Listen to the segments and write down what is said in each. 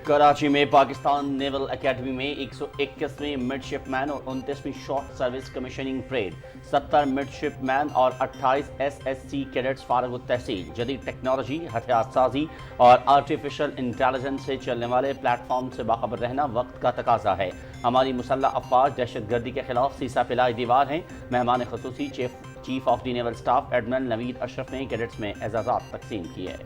कराची में Pakistan naval academy में 121वीं midshipman और 29वीं short service commissioning parade, 70 midshipman और 28 SSC कैडेट्स फारग तहसील। जदीद टेक्नोलॉजी, हथियार साजी और आर्टिफिशियल इंटेलिजेंस से चलने वाले प्लेटफॉर्म से बाखबर रहना वक्त का तकाजा है। हमारी मुसल्लह अफवाज दहशतगर्दी के खिलाफ सीसा पिलाई दीवार हैं। मेहमान खसूसी chief of the naval staff admiral Naveed Ashraf ने कैडेट्स में एजाज़ात तकसीम किए।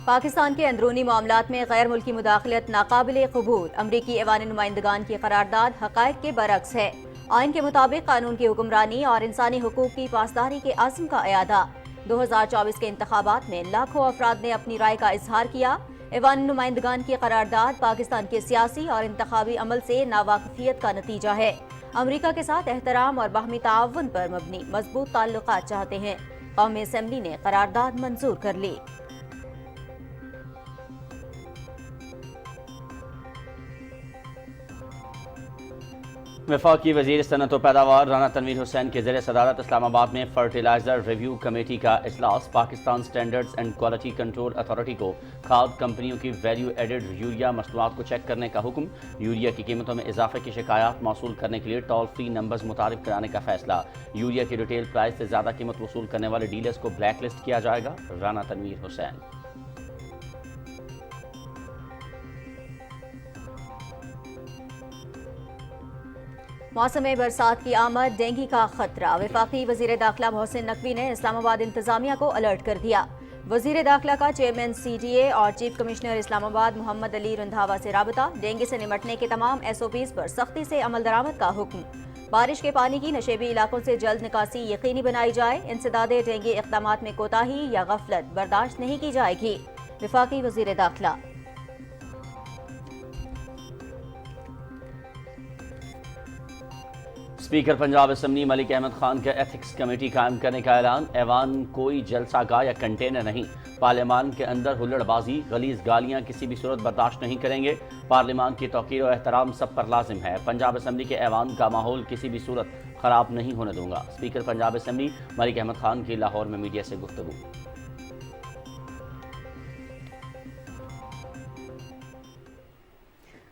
पाकिस्तान के अंदरूनी मामलात में गैर मुल्की मुदाखलत नाकाबिल कबूल। अमरीकी ऐवान नुमाइंदगान की करारदाद हक़ाइक़ के बरक्स है। आइन के मुताबिक कानून की हुक्मरानी और इंसानी हुकूक की पासदारी के आज़म का अयादा। 2024 के इंतखाबात में लाखों अफराद ने अपनी राय का इजहार किया। ऐवान नुमाइंदगान की करारदाद पाकिस्तान के सियासी और इंतखाबी अमल से नावाकिफियत का नतीजा है। अमरीका के साथ एहतराम और बाहमी ताउन पर मबनी मजबूत ताल्लुकात चाहते हैं। कौमी असम्बली ने करारदाद मंजूर कर ली। वफाकी वज़ीर सनअत व पैदावार राना तनवीर हुसैन के ज़ेर सदारत इस्लामाबाद में फर्टिलाइज़र रिव्यू कमेटी का इजलास। Pakistan standards and quality control authority को खाद कंपनियों की वैल्यू एडेड यूरिया मसनूआत को चेक करने का हुक्म। यूरिया की कीमतों में इजाफे की शिकायत मौसूल करने के लिए टोल फ्री नंबर्स मुतारिफ कराने का फैसला। यूरिया की रिटेल प्राइस से ज़्यादा कीमत वसूल करने वाले डीलर्स को ब्लैक लिस्ट किया जाएगा। राना तनवीर हुसैन। मौसम में बरसात की आमद, डेंगू का खतरा। वफाकी वजीर दाखिला मोहसिन नकवी ने इस्लामाबाद इंतजामिया को अलर्ट कर दिया। वजीर दाखिला का चेयरमैन CDA और चीफ कमिश्नर इस्लामाबाद मोहम्मद अली रंधावा से राबता। डेंगू से निमटने के तमाम SOPs पर सख्ती से अमल दरामद का हुक्म। बारिश के पानी की नशेबी इलाकों से जल्द निकासी यकीनी बनाई जाए। इंसदादे डेंगू इक़दामात में कोताही या गफलत बर्दाश्त नहीं की जाएगी। वफाकी वजीर दाखिला। स्पीकर पंजाब असम्बली मलिक अहमद खान का एथिक्स कमेटी कायम करने का ऐलान। ऐवान कोई जलसागाह या कंटेनर नहीं। पार्लियामान के अंदर हुल्लड़बाजी, गलीज गालियां किसी भी सूरत बर्दाश्त नहीं करेंगे। पार्लियामान की तौकीर और एहतराम सब पर लाजिम है। पंजाब असम्बली के ऐवान का माहौल किसी भी सूरत खराब नहीं होने दूंगा। स्पीकर पंजाब असम्बली मलिक अहमद खान की लाहौर में मीडिया से गुफ्तगू।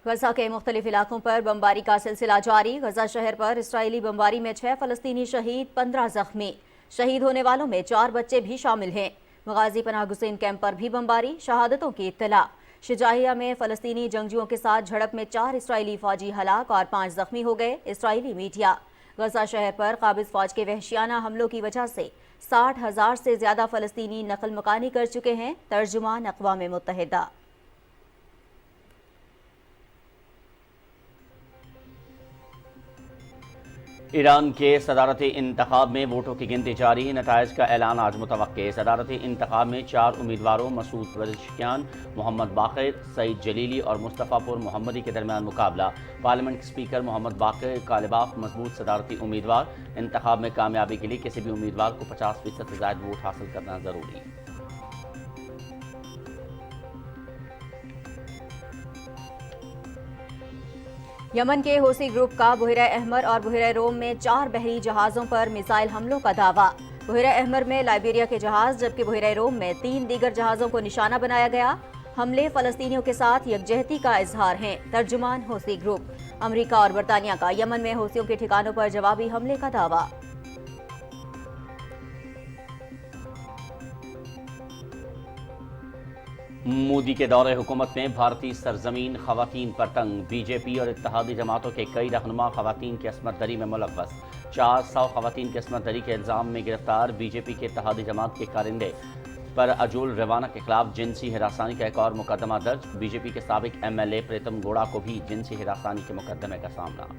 गजा के मुख्तलिफ इलाकों पर बमबारी का सिलसिला जारी। गजा शहर पर इसराइली बमबारी में 6 फलस्तीनी शहीद, 15 जख्मी। शहीद होने वालों में 4 बच्चे भी शामिल हैं। मगाजी पनाह गुज़ीन कैंप पर भी बमबारी, शहादतों की इत्तला। शिजाहिया में फलस्तीनी जंगजुओं के साथ झड़प में 4 इसराइली फौजी हलाक और 5 जख्मी हो गए। Israeli media. गजा शहर पर काबिज फौज के वहशियाना हमलों की वजह से 60,000 से ज्यादा फलस्तीनी नकल मकानी कर चुके हैं। तर्जुमान अक़वाम मुत्तहिदा। ईरान के सदारती इंतखाब में वोटों की गिनती जारी। नताइज का ऐलान आज मुतवक्के। सदारती इंतखाब में 4 उम्मीदवारों मसूद पज़ेश्कियान, मोहम्मद बाक़िर, सईद जलीली और मुस्तफ़ापुर मोहम्मदी के दरमियान मुकाबला। पार्लियामेंट के स्पीकर मोहम्मद बाक़िर कालिबाफ मजबूत सदारती उम्मीदवार। इंतखाब में कामयाबी के लिए किसी भी उम्मीदवार को 50% से ज़ायद वोट हासिल करना ज़रूरी। यमन के हौसी ग्रुप का बुहरा अहमर और बुहरा रोम में 4 बहरी जहाज़ों पर मिसाइल हमलों का दावा। बुहरा अहमर में लाइबेरिया के जहाज़ जबकि बुहरा रोम में 3 दीगर जहाज़ों को निशाना बनाया गया। हमले फलस्तीनियों के साथ यकजहती का इजहार है। तर्जुमान हौसी ग्रुप। अमरीका और बरतानिया का यमन में हौसियों के ठिकानों पर जवाबी हमले का दावा। मोदी के दौरे हुकूमत में भारतीय सरजमीन खवातीन पर तंग। बीजेपी और इत्तेहादी जमातों के कई रहनुमा खवातीन की असमत दरी में मुलव्वस। 400 खवातीन की असमत दरी के इल्ज़ाम में गिरफ्तार। बीजेपी के इत्तेहादी जमात के कारिंदे पर अजूल रवाना के खिलाफ जिनसी हिरासानी का एक और मुकदमा दर्ज। बीजेपी के साबिक MLA प्रीतम गोड़ा को भी जिनसी हिरासानी के मुकदमे का सामना।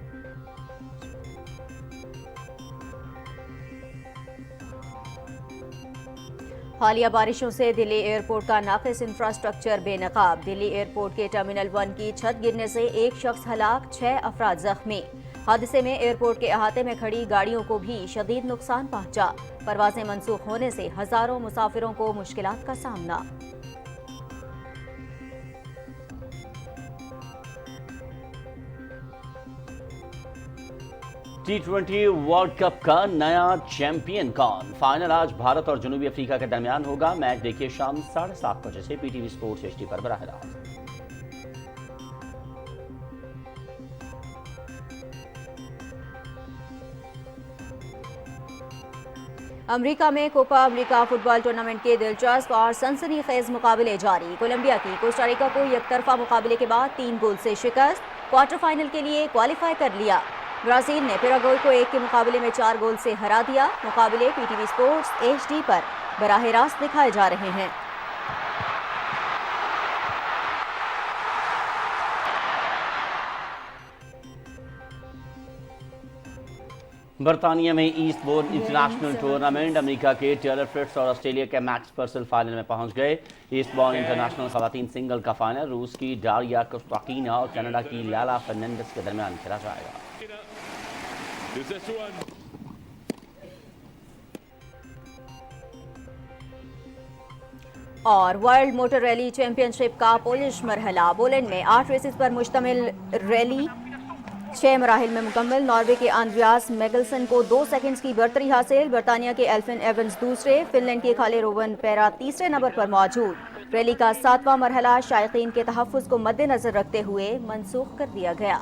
हालिया बारिशों से दिल्ली एयरपोर्ट का नाक़िस इंफ्रास्ट्रक्चर बेनकाब। दिल्ली एयरपोर्ट के टर्मिनल 1 की छत गिरने से 1 शख्स हलाक, 6 अफराद जख्मी। हादसे में एयरपोर्ट के अहाते में खड़ी गाड़ियों को भी शदीद नुकसान पहुंचा। परवाजें मनसूख होने से हजारों मुसाफिरों को मुश्किलात का सामना। T20 वर्ल्ड कप का नया चैंपियन कौन? फाइनल आज भारत और जनूबी अफ्रीका के दरमियान होगा। मैच देखिए शाम 7:30 बजे से PTV स्पोर्ट्स HD पर बराह रास्त। अमेरिका में कोपा अमेरिका फुटबॉल टूर्नामेंट के दिलचस्प और सनसनीखेज मुकाबले जारी। कोलंबिया की कोस्टारिका को एकतरफा मुकाबले के बाद 3 गोल से शिकस्त, क्वार्टर फाइनल के लिए क्वालिफाई कर लिया। ब्राजील ने पैराग्वे को 1 के मुकाबले में 4 गोल से हरा दिया। मुकाबले PTV स्पोर्ट्स HD पर बराह रास्त दिखाए जा रहे हैं। बर्तानिया में Eastbourne international tournament, America के टेलर फ्रिट्ज और ऑस्ट्रेलिया के मैक्स पर्सल फाइनल में पहुंच गए। ईस्ट बोर्न इंटरनेशनल खवातीन सिंगल का फाइनल रूस की डारिया कोस्टाकीना और कनाडा की लैला फर्नांडिस के दरमियान खेला जाएगा। और वर्ल्ड मोटर रैली चैंपियनशिप का पोलिश मरहला, पोलैंड में 8 रेसेस पर मुश्तमिल रैली 6 मराहिल में मुकम्मल। नॉर्वे के आंद्रियास मेगल्सन को 2 सेकंड्स की बर्तरी हासिल। बर्तानिया के एल्फिन एवंस दूसरे, फिनलैंड के खाले रोवन पेरा तीसरे नंबर पर मौजूद। रैली का 7वां मरहला शायकीन के तहफ़्फ़ुज़ को मद्देनजर रखते हुए मनसूख कर दिया गया।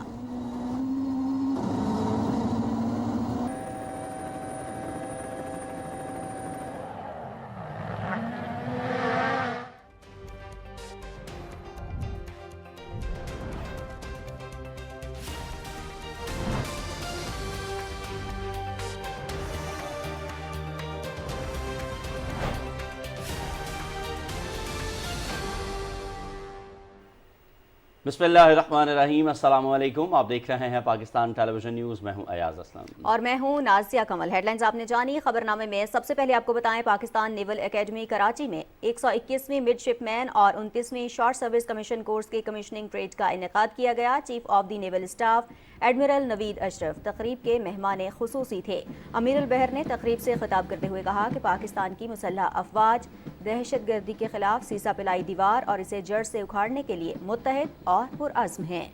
बिस्मिल्लाहिर्रहमानिर्रहीम, अस्सलाम वालेकुम। आप देख रहे हैं पाकिस्तान टेलीविजन न्यूज़। मैं हूं अयाज असलम और मैं हूं नाज़िया कमल। हेडलाइंस आपने जानी। खबरनामे में सबसे पहले आपको बताएं, पाकिस्तान नेवल एकेडमी कराची में 121वीं मिडशिपमैन और 29वीं शॉर्ट सर्विस कमीशन कोर्स के कमीशनिंग परेड का इनेकाद किया गया। Chief of the naval staff admiral Naveed Ashraf तकरीब के मेहमान खुसूसी थे। अमीरुल बहर ने तकरीब से खिताब करते हुए कहा कि पाकिस्तान की मुसल्लह अफवाज दहशत गर्दी के खिलाफ सीसा पिलाई दीवार और इसे जड़ से उखाड़ने के लिए मुत्तहिद और पुरअज़्म हैं।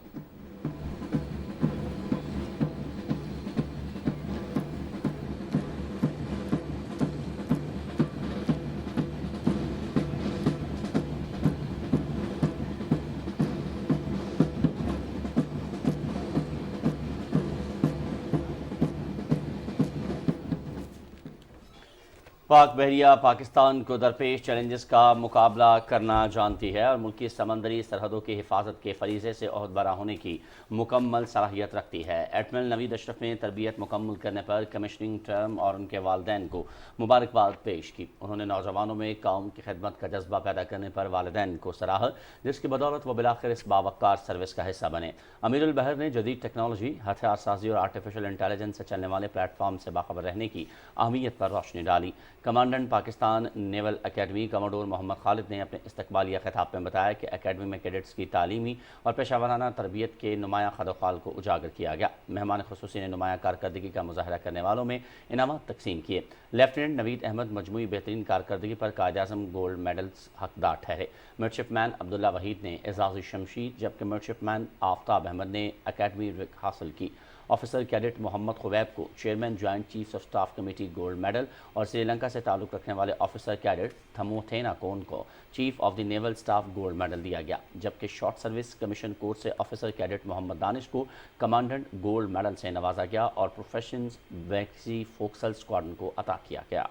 पाक बहरिया पाकिस्तान को दरपेश चैलेंजेस का मुकाबला करना जानती है और मुल्क की समंदरी सरहदों की हिफाजत के फरीज़े से ओहदबरा होने की मुकम्मल सलाहियत रखती है। एडमिरल नवीद अशरफ ने तरबियत मुकम्मल करने पर कमिश्निंग टर्म और उनके वालिदैन को मुबारकबाद पेश की। उन्होंने नौजवानों में कौम की खिदमत का जज्बा पैदा करने पर वालिदैन को सराहा, जिसकी बदौलत वो बिलाखिर इस बावकार सर्विस का हिस्सा बने। अमीरुल बहर ने जदीद टेक्नोलॉजी, हथियार साजी और आर्टिफिशियल इंटेलिजेंस से चलने वाले प्लेटफॉर्म से बाखबर रहने की अहमियत पर रोशनी डाली। Commandant Pakistan naval academy commodore Mohammad Khalid ने अपने इस्तकबालिया खिताब में बताया कि एकेडमी में कैडेट्स की तालीमी और पेशावराना तरबियत के नुमाया खदोखाल को उजागर किया गया। मेहमान खुसूसी ने नुमाया कारकर्दगी का मुजाहरा करने वालों में इनामात तकसीम किए। लेफ्टिनेंट नवीद अहमद मजमूई बेहतरीन कारकर्दगी पर कायद-ए-आज़म गोल्ड मेडल्स हकदार ठहरे। मिडशिपमैन अब्दुल्ला वहीद ने एजाज़ी शमशीर, जबकि मिडशिपमैन आफ्ताब अहमद ने एकेडमी रिक हासिल की। ऑफिसर कैडेट मोहम्मद खुवैब को chairman joint chiefs of staff committee gold medal और श्रीलंका से ताल्लुक़ रखने वाले ऑफिसर कैडेट थमोथेना कोन को chief of the naval staff gold medal दिया गया। जबकि शॉर्ट सर्विस कमीशन कोर्स से ऑफिसर कैडेट मोहम्मद दानिश को कमांडेंट गोल्ड मेडल से नवाजा गया और प्रोफेशंस वैक्सी फोक्सल स्क्वाड्रन को अता किया गया।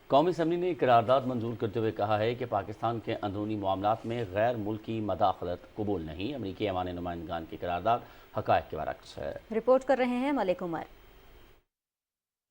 कौमी असम्बली ने करारदाद मंजूर करते हुए कहा है कि पाकिस्तान के अंदरूनी मामलात में गैर मुल्की मदाखलत कबूल नहीं। अमरीकी ऐवान नुमाइंदगान की करारदाद हक़ाइक़ के बरअक्स है। रिपोर्ट कर रहे हैं मलिक उमर।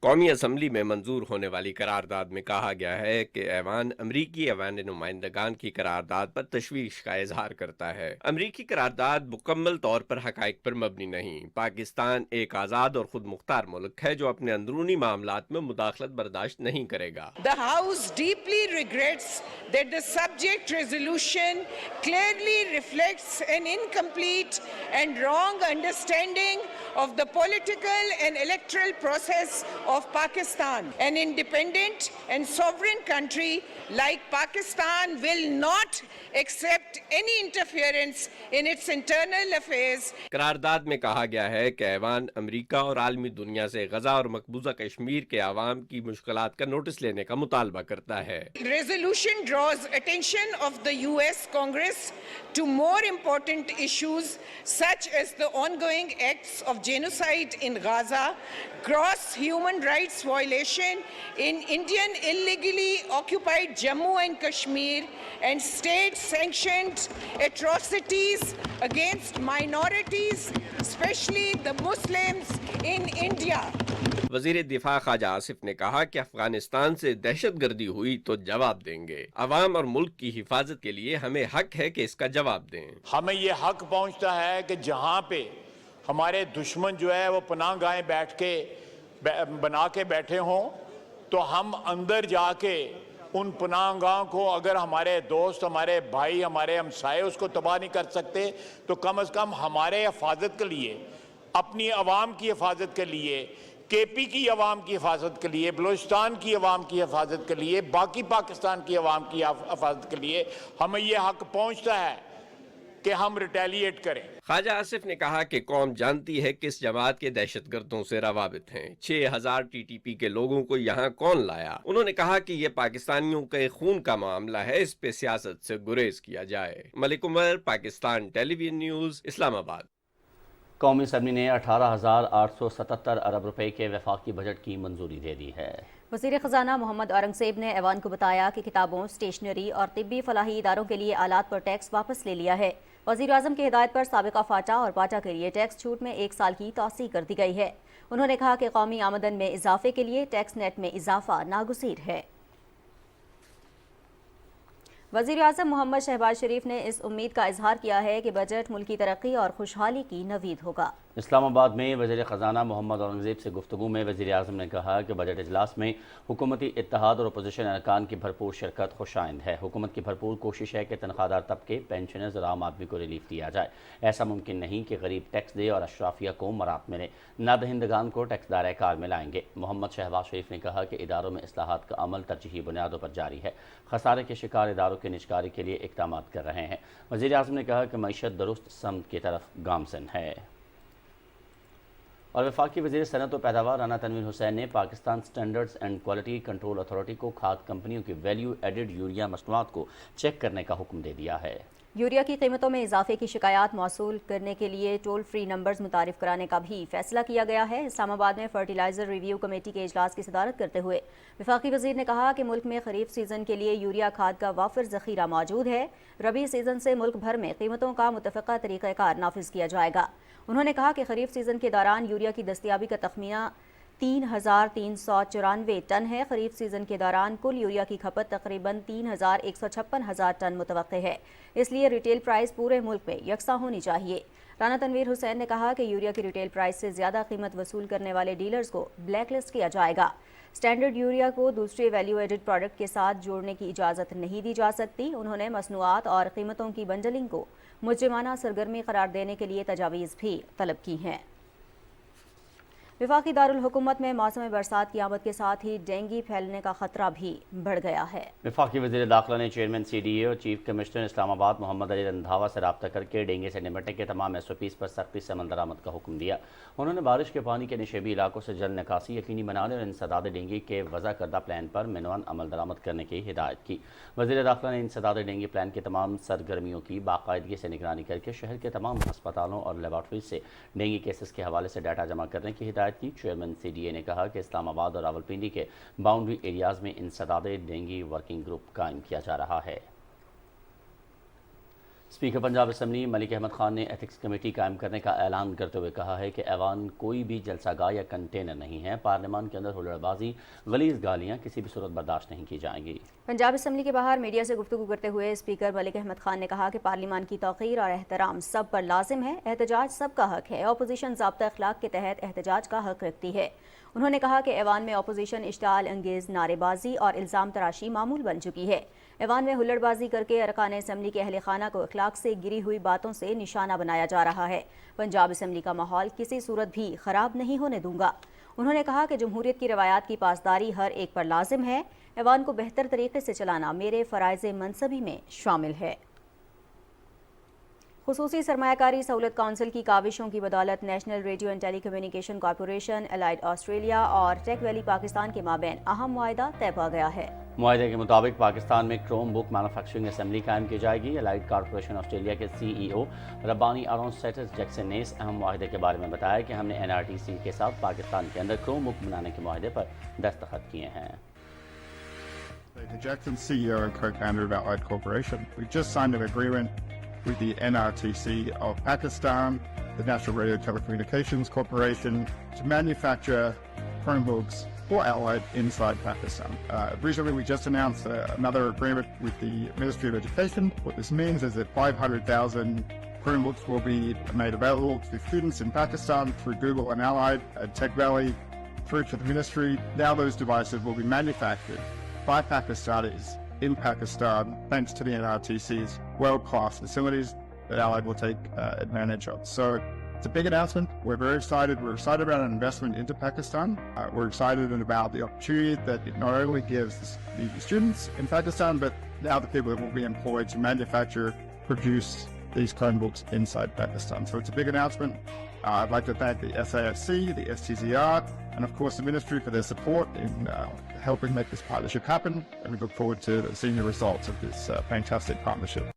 कौमी असम्बली में मंजूर होने वाली करारदाद में कहा गया है कि ऐवान अमरीकी ऐवान नुमाइंदगान की करारदाद पर तशवीश का इजहार करता है। अमरीकी करारदाद मुकम्मल तौर पर हक़ाइक़ पर मबनी नहीं। पाकिस्तान एक आज़ाद और खुद मुख्तार मुल्क है जो अपने अंदरूनी मामलात में मुदाखलत बर्दाश्त नहीं करेगा। The House deeply regrets that the subject resolution clearly reflects an incomplete and wrong understanding of the political and electoral process of Pakistan. An independent and sovereign country like Pakistan will not accept any interference in its internal affairs. قرارداد میں کہا گیا ہے کہ ایوان امریکہ اور عالمی دنیا سے غزہ اور مقبوضہ کشمیر کے عوام کی مشکلات کا نوٹس لینے کا مطالبہ کرتا ہے۔ Resolution draws attention of the US Congress to more important issues such as the ongoing acts of genocide in Gaza, gross human rights violation in Indian illegally occupied Jammu and Kashmir, and state-sanctioned atrocities against minorities, especially the Muslims in India. وزیر دفاع خواجہ آصف نے کہا کہ افغانستان سے دہشت گردی ہوئی تو جواب دیں گے۔ عوام اور ملک کی حفاظت کے لیے ہمیں حق ہے کہ اس کا جواب دیں۔ ہمیں یہ حق پہنچتا ہے کہ جہاں پہ ہمارے دشمن جو ہے وہ پناہ گاہیں بنا کے بیٹھے ہوں تو ہم اندر جا کے ان پناہ گاہوں کو، اگر ہمارے دوست، ہمارے بھائی، ہمارے ہمسائے اس کو تباہ نہیں کر سکتے تو کم از کم ہمارے حفاظت کے لیے، اپنی عوام کی حفاظت کے لیے، کے پی کی عوام کی حفاظت کے لیے، بلوچستان کی عوام کی حفاظت کے لیے، باقی پاکستان کی عوام کی حفاظت کے لیے ہمیں یہ حق پہنچتا ہے کہ ہم ریٹیلیٹ کریں۔ خواجہ آصف نے کہا کہ قوم جانتی ہے کس جماعت کے دہشت گردوں سے روابط ہیں۔ 6000 ٹی ٹی پی کے لوگوں کو یہاں کون لایا؟ انہوں نے کہا کہ یہ پاکستانیوں کے خون کا معاملہ ہے، اس پہ سیاست سے گریز کیا جائے۔ ملک عمر، پاکستان ٹیلی ویژن نیوز، اسلام آباد۔ قومی اسمبلی نے 18,877 ارب روپے کے وفاقی بجٹ کی منظوری دے دی ہے۔ وزیر خزانہ محمد اورنگزیب نے ایوان کو بتایا کہ کتابوں، اسٹیشنری اور طبی فلاحی اداروں کے لیے آلات پر ٹیکس واپس لے لیا ہے۔ وزیر اعظم کی ہدایت پر سابقہ فاٹا اور پاٹا کے لیے ٹیکس چھوٹ میں 1 سال کی توسیع کر دی گئی ہے۔ انہوں نے کہا کہ قومی آمدن میں اضافے کے لیے ٹیکس نیٹ میں اضافہ ناگزیر ہے۔ وزیر اعظم محمد شہباز شریف نے اس امید کا اظہار کیا ہے کہ بجٹ ملکی ترقی اور خوشحالی کی نوید ہوگا۔ اسلام آباد میں وزیر خزانہ محمد اورنگزیب سے گفتگو میں وزیر اعظم نے کہا کہ بجٹ اجلاس میں حکومتی اتحاد اور اپوزیشن ارکان کی بھرپور شرکت خوش آئند ہے۔ حکومت کی بھرپور کوشش ہے کہ تنخواہ دار طبقے، پینشنرز اور عام آدمی کو ریلیف دیا جائے۔ ایسا ممکن نہیں کہ غریب ٹیکس دے اور اشرافیہ کو مراد ملے، نہ دہندگان کو ٹیکس دائرۂ کار میں لائیں گے۔ محمد شہباز شریف نے کہا کہ اداروں میں اصلاحات کا عمل ترجیحی بنیادوں پر جاری ہے، خسارے کے شکار اداروں کی نجکاری کے لیے اقدامات کر رہے ہیں۔ وزیر اعظم نے کہا کہ معیشت درست سمت کی طرف گامزن ہے۔ اور وفاقی وزیر صنعت و پیداوار رانا تنویر حسین نے Pakistan standards and quality control authority کو کھاد کمپنیوں کی ویلیو ایڈڈ یوریا مصنوعات کو چیک کرنے کا حکم دے دیا ہے۔ یوریا کی قیمتوں میں اضافے کی شکایات موصول کرنے کے لیے ٹول فری نمبرز متعارف کرانے کا بھی فیصلہ کیا گیا ہے۔ اسلام آباد میں فرٹیلائزر ریویو کمیٹی کے اجلاس کی صدارت کرتے ہوئے وفاقی وزیر نے کہا کہ ملک میں خریف سیزن کے لیے یوریا کھاد کا وافر ذخیرہ موجود ہے۔ ربیع سیزن سے ملک بھر میں قیمتوں کا متفقہ طریقہ کار نافذ کیا جائے گا۔ انہوں نے کہا کہ خریف سیزن کے دوران یوریا کی دستیابی کا تخمینہ 3,394 ٹن ہے۔ خریف سیزن کے دوران کل یوریا کی کھپت تقریباً 3,156,000 ٹن متوقع ہے، اس لیے ریٹیل پرائس پورے ملک میں یکساں ہونی چاہیے۔ رانا تنویر حسین نے کہا کہ یوریا کی ریٹیل پرائس سے زیادہ قیمت وصول کرنے والے ڈیلرز کو بلیک لسٹ کیا جائے گا۔ سٹینڈرڈ یوریا کو دوسرے ویلیو ایڈڈ پروڈکٹ کے ساتھ جوڑنے کی اجازت نہیں دی جا سکتی۔ انہوں نے مصنوعات اور قیمتوں کی بنڈلنگ کو مجرمانہ سرگرمی قرار دینے کے لیے تجاویز بھی طلب کی ہیں۔ وفاقی دارالحکومت میں موسم برسات کی آمد کے ساتھ ہی ڈینگی پھیلنے کا خطرہ بھی بڑھ گیا ہے۔ وفاقی وزیر داخلہ نے چیئرمین سی ڈی اے اور چیف کمشنر اسلام آباد محمد علی رندھاوا سے رابطہ کر کے ڈینگی سے نمٹنے کے تمام SOPs پر سختی سے عمل درآمد کا حکم دیا۔ انہوں نے بارش کے پانی کے نشیبی علاقوں سے جلد نکاسی یقینی بنانے اور انسداد ڈینگی کے وضع کردہ پلان پر منوان عمل درآمد کرنے کی ہدایت کی۔ وزیر داخلہ نے انسداد ڈینگی پلان کی تمام سرگرمیوں کی باقاعدگی سے نگرانی کر کے شہر کے تمام ہسپتالوں اور لیبارٹریز سے ڈینگی کیسز کے حوالے سے ڈیٹا جمع کرنے کی ہدایت کی۔ چیئرمین سی ڈی اے نے کہا کہ اسلام آباد اور راولپنڈی کے باؤنڈری ایریاز میں انسداد ڈینگی ورکنگ گروپ قائم کیا جا رہا ہے۔ اسپیکر پنجاب اسمبلی ملک احمد خان نے ایتھکس کمیٹی قائم کرنے کا اعلان کرتے ہوئے کہا ہے کہ ایوان کوئی بھی جلسہ گاہ یا کنٹینر نہیں ہے۔ پارلیمان کے اندر ہلڑ بازی، غلیظ گالیاں کسی بھی صورت برداشت نہیں کی جائیں گی۔ پنجاب اسمبلی کے باہر میڈیا سے گفتگو کرتے ہوئے اسپیکر ملک احمد خان نے کہا کہ پارلیمان کی توقیر اور احترام سب پر لازم ہے۔ احتجاج سب کا حق ہے۔ اپوزیشن ضابطہ اخلاق کے تحت احتجاج کا حق رکھتی ہے۔ انہوں نے کہا کہ ایوان میں اپوزیشن اشتعال انگیز نعرے بازی اور الزام تراشی معمول بن چکی ہے۔ ایوان میں ہلڑ بازی کر کے ارکان اسمبلی کے اہل خانہ کو اخلاق سے گری ہوئی باتوں سے نشانہ بنایا جا رہا ہے۔ پنجاب اسمبلی کا ماحول کسی صورت بھی خراب نہیں ہونے دوں گا۔ انہوں نے کہا کہ جمہوریت کی روایات کی پاسداری ہر ایک پر لازم ہے۔ ایوان کو بہتر طریقے سے چلانا میرے فرائض منصبی میں شامل ہے۔ خصوصی سرمایہ کاری سہولت کونسل کی کاوشوں کی بدولت national radio and telecommunication corporation, allied Australia اور ٹیک ویلی پاکستان کے مابین اہم معاہدہ طے پا گیا ہے۔ معاہدے کے مطابق پاکستان میں کروم بک مینوفیکچرنگ اسمبلی قائم کی جائے گی۔ الائڈ کارپوریشن آسٹریلیا کے سی ای او ربانی آرونسٹس جیکسن نے اس اہم معاہدے کے بارے میں بتایا کہ ہم نے NRTC کے ساتھ پاکستان کے اندر کروم بک بنانے کے معاہدے پر دستخط کیے ہیں۔ Jackson, CEO and co-founder of Allied Corporation. We just signed an agreement with the NRTC of Pakistan, the National Radio Telecommunications Corporation, to manufacture Chromebooks for Allied inside Pakistan. Recently, we just announced another agreement with the Ministry of Education. What this means is that 500,000 Chromebooks will be made available to students in Pakistan through Google and Allied and Tech Valley through to the ministry. Now those devices will be manufactured by Pakistanis in Pakistan, thanks to the NRTC's world-class facilities that Allied will take advantage of. So it's a big announcement. We're very excited. We're excited about an investment into Pakistan. We're excited about the opportunity that it not only gives the students in Pakistan, but now the people that will be employed to manufacture, produce these Chromebooks inside Pakistan. So it's a big announcement. I'd like to thank the SAFC, the STZR, and of course the Ministry for their support in helping make this partnership happen. And we look forward to seeing the results of this fantastic partnership.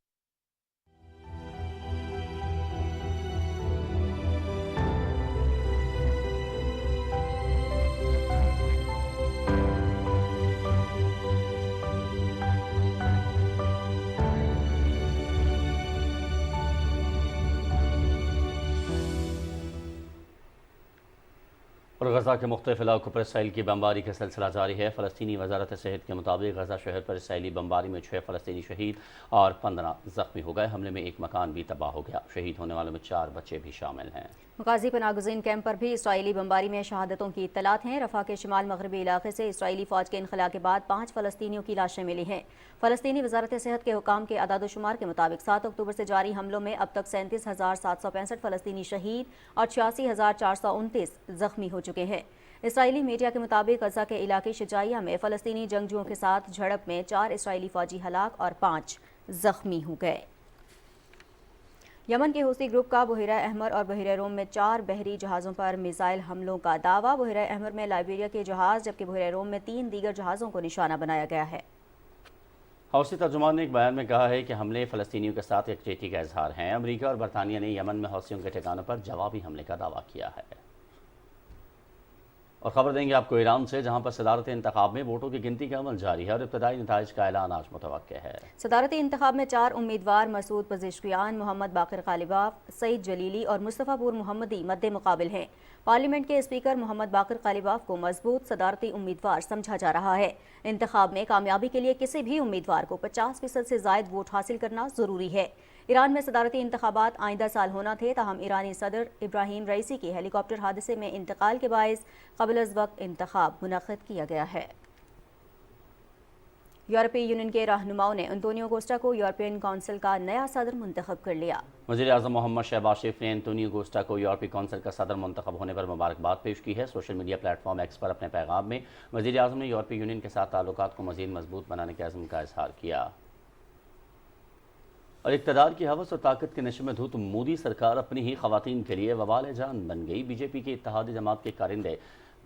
اور غزہ کے مختلف علاقوں پر اسرائیل کی بمباری کا سلسلہ جاری ہے۔ فلسطینی وزارت صحت کے مطابق غزہ شہر پر اسرائیلی بمباری میں 6 فلسطینی شہید اور 15 زخمی ہو گئے۔ حملے میں ایک مکان بھی تباہ ہو گیا۔ شہید ہونے والوں میں 4 بچے بھی شامل ہیں۔ غازی پناہ گزین کیمپ پر بھی اسرائیلی بمباری میں شہادتوں کی اطلاعات ہیں۔ رفح کے شمال مغربی علاقے سے اسرائیلی فوج کے انخلاء کے بعد 5 فلسطینیوں کی لاشیں ملی ہیں۔ فلسطینی وزارت صحت کے حکام کے اعداد و شمار کے مطابق 7 اکتوبر سے جاری حملوں میں اب تک 37,765 فلسطینی شہید اور 86,429 زخمی ہو چکے ہیں۔ اسرائیلی میڈیا کے مطابق غزہ کے علاقے شجاعیہ میں فلسطینی جنگجوؤں کے ساتھ جھڑپ میں 4 اسرائیلی فوجی ہلاک اور 5 زخمی ہو گئے۔ یمن کے حوثی گروپ کا بحیرہ احمر اور بحیرہ روم میں 4 بحری جہازوں پر میزائل حملوں کا دعویٰ۔ بحیرہ احمر میں لائبیریا کے جہاز جبکہ بحیرہ روم میں 3 دیگر جہازوں کو نشانہ بنایا گیا ہے۔ حوثی ترجمان نے ایک بیان میں کہا ہے کہ حملے فلسطینیوں کے ساتھ یکجہتی کا اظہار ہیں۔ امریکہ اور برطانیہ نے یمن میں حوثیوں کے ٹھکانوں پر جوابی حملے کا دعویٰ کیا ہے۔ اور خبر دیں گے آپ کو ایران سے، جہاں پر صدارتی انتخاب میں ووٹوں کی گنتی کا عمل جاری ہے اور ابتدائی نتائج کا اعلان آج متوقع ہے۔ صدارتی انتخاب میں 4 امیدوار مسعود پزشکیان، محمد باقر غالباف، سعید جلیلی اور مصطفیٰ پور محمدی مد مقابل ہیں۔ پارلیمنٹ کے اسپیکر محمد باقر غالباف کو مضبوط صدارتی امیدوار سمجھا جا رہا ہے۔ انتخاب میں کامیابی کے لیے کسی بھی امیدوار کو 50% سے زائد ووٹ حاصل کرنا ضروری ہے۔ ایران میں صدارتی انتخابات آئندہ سال ہونا تھے، تاہم ایرانی صدر ابراہیم رئیسی کی ہیلی کاپٹر حادثے میں انتقال کے باعث قبل از وقت انتخاب منعقد کیا گیا ہے۔ یورپی یونین کے رہنماؤں نے انتونیو کوسٹا کو یورپین کونسل کا نیا صدر منتخب کر لیا۔ وزیر اعظم محمد شہباز شریف نے انتونیو کوسٹا کو یورپی کونسل کا صدر منتخب ہونے پر مبارکباد پیش کی ہے۔ Social media platform X پر اپنے پیغام میں وزیر اعظم نے یورپی یونین کے ساتھ تعلقات کو مزید مضبوط بنانے کے عزم کا اظہار کیا۔ اور اقتدار کی ہوس اور طاقت کے نشے میں دھت مودی سرکار اپنی ہی خواتین کے لیے وبال جان بن گئی۔ بی جے پی کے اتحادی جماعت کے کارندے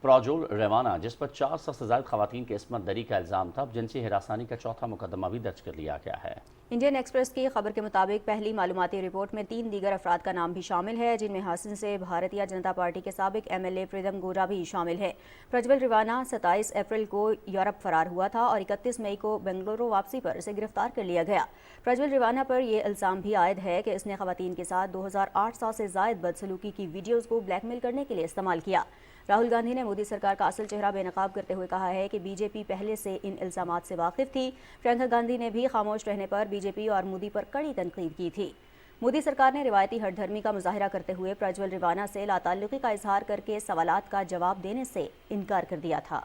پراجول ریوانا، جس پر 400 سے زائد خواتین کی عصمت دری کا الزام تھا، جنسی ہراسانی کا 4تھا مقدمہ بھی درج کر لیا گیا ہے۔ انڈین ایکسپریس کی خبر کے مطابق پہلی معلوماتی رپورٹ میں 3 دیگر افراد کا نام بھی شامل ہے، جن میں ہاسن سے بھارتیہ جنتا پارٹی کے سابق MLA پریدم گورا بھی شامل ہے۔ پرجول ریوانا 27 اپریل کو یورپ فرار ہوا تھا اور 31 مئی کو بنگلورو واپسی پر اسے گرفتار کر لیا گیا۔ پرجول ریوانا پر یہ الزام بھی عائد ہے کہ اس نے خواتین کے ساتھ 2800 سے زائد بدسلوکی کی ویڈیوز کو بلیک میل کرنے کے لیے استعمال کیا۔ راہل گاندھی نے مودی سرکار کا اصل چہرہ بے نقاب کرتے ہوئے کہا ہے کہ بی جے پی پہلے سے ان الزامات سے واقف تھی۔ پرینکا گاندھی نے بھی خاموش رہنے پر بی جے پی اور مودی پر کڑی تنقید کی تھی۔ مودی سرکار نے روایتی ہٹ دھرمی کا مظاہرہ کرتے ہوئے پرجول ریوانا سے لا تعلقی کا اظہار کر کے سوالات کا جواب دینے سے انکار کر دیا تھا۔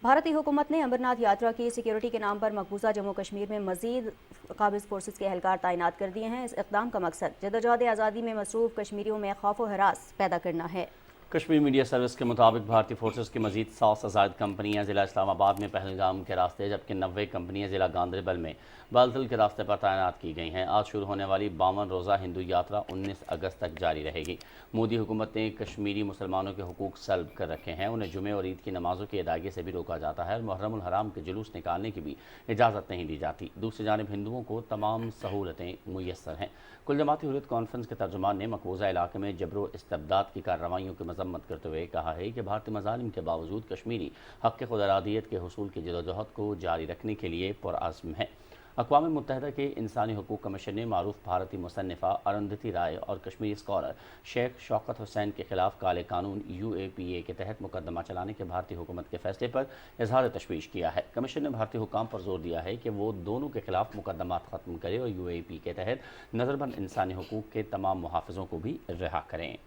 بھارتی حکومت نے امرناتھ یاترا کی سیکیورٹی کے نام پر مقبوضہ جموں کشمیر میں مزید قابض فورسز کے اہلکار تعینات کر دیے ہیں۔ اس اقدام کا مقصد جدوجہد آزادی میں مصروف کشمیریوں میں خوف و ہراس پیدا کرنا ہے۔ कश्मीर मीडिया सर्विस के मुताबिक भारतीय फोर्सेस की मजीद 100 से ज़ायद कंपनियाँ ज़िला इस्लामाबाद में पहलगाम के रास्ते जबकि 90 कंपनियाँ ज़िला गांदरबल में बालतल के रास्ते पर तैनात की गई हैं। आज शुरू होने वाली 52 रोज़ा हिंदू यात्रा 19 अगस्त तक जारी रहेगी। मोदी हुकूमत ने कश्मीरी मुसलमानों के हुकूक सल्ब कर रखे हैं। उन्हें जुमे और ईद की नमाज़ों की अदायगी से भी रोका जाता है और मुहर्रम उल हराम के जुलूस निकालने की भी इजाज़त नहीं दी जाती। दूसरी जानिब हिंदुओं को तमाम सहूलतें मुयस्सर हैं। कुल जमाती हुर्रियत कॉन्फ्रेंस के तर्जुमान ने मकबूजा इलाके में जबरो इस्तबदाद की कार्रवाइयों की मजम्मत करते हुए कहा है कि भारतीय मज़ालिम के बावजूद कश्मीरी हक़ खुद इरादियत के हुसूल की जदोजहद को जारी रखने के लिए पुरअज़्म है। अक़वाम मुत्तहिदा के इंसानी हकूक़ कमीशन ने मारूफ भारतीय मुसन्निफ़ा अरुंधति राय और कश्मीरी स्कॉलर शेख शौकत हुसैन के खिलाफ काले कानून UAPA के तहत मुकदमा चलाने के भारतीय हुकूमत के फैसले पर इजहार तशवीश किया है। कमीशन ने भारतीय हुकाम पर जोर दिया है कि वो दोनों के खिलाफ मुकदमा ख़त्म करे और UAPA के तहत नज़रबंद इंसानी हकूक़ के तमाम मुहाफ़िज़ों को भी रिहा करें।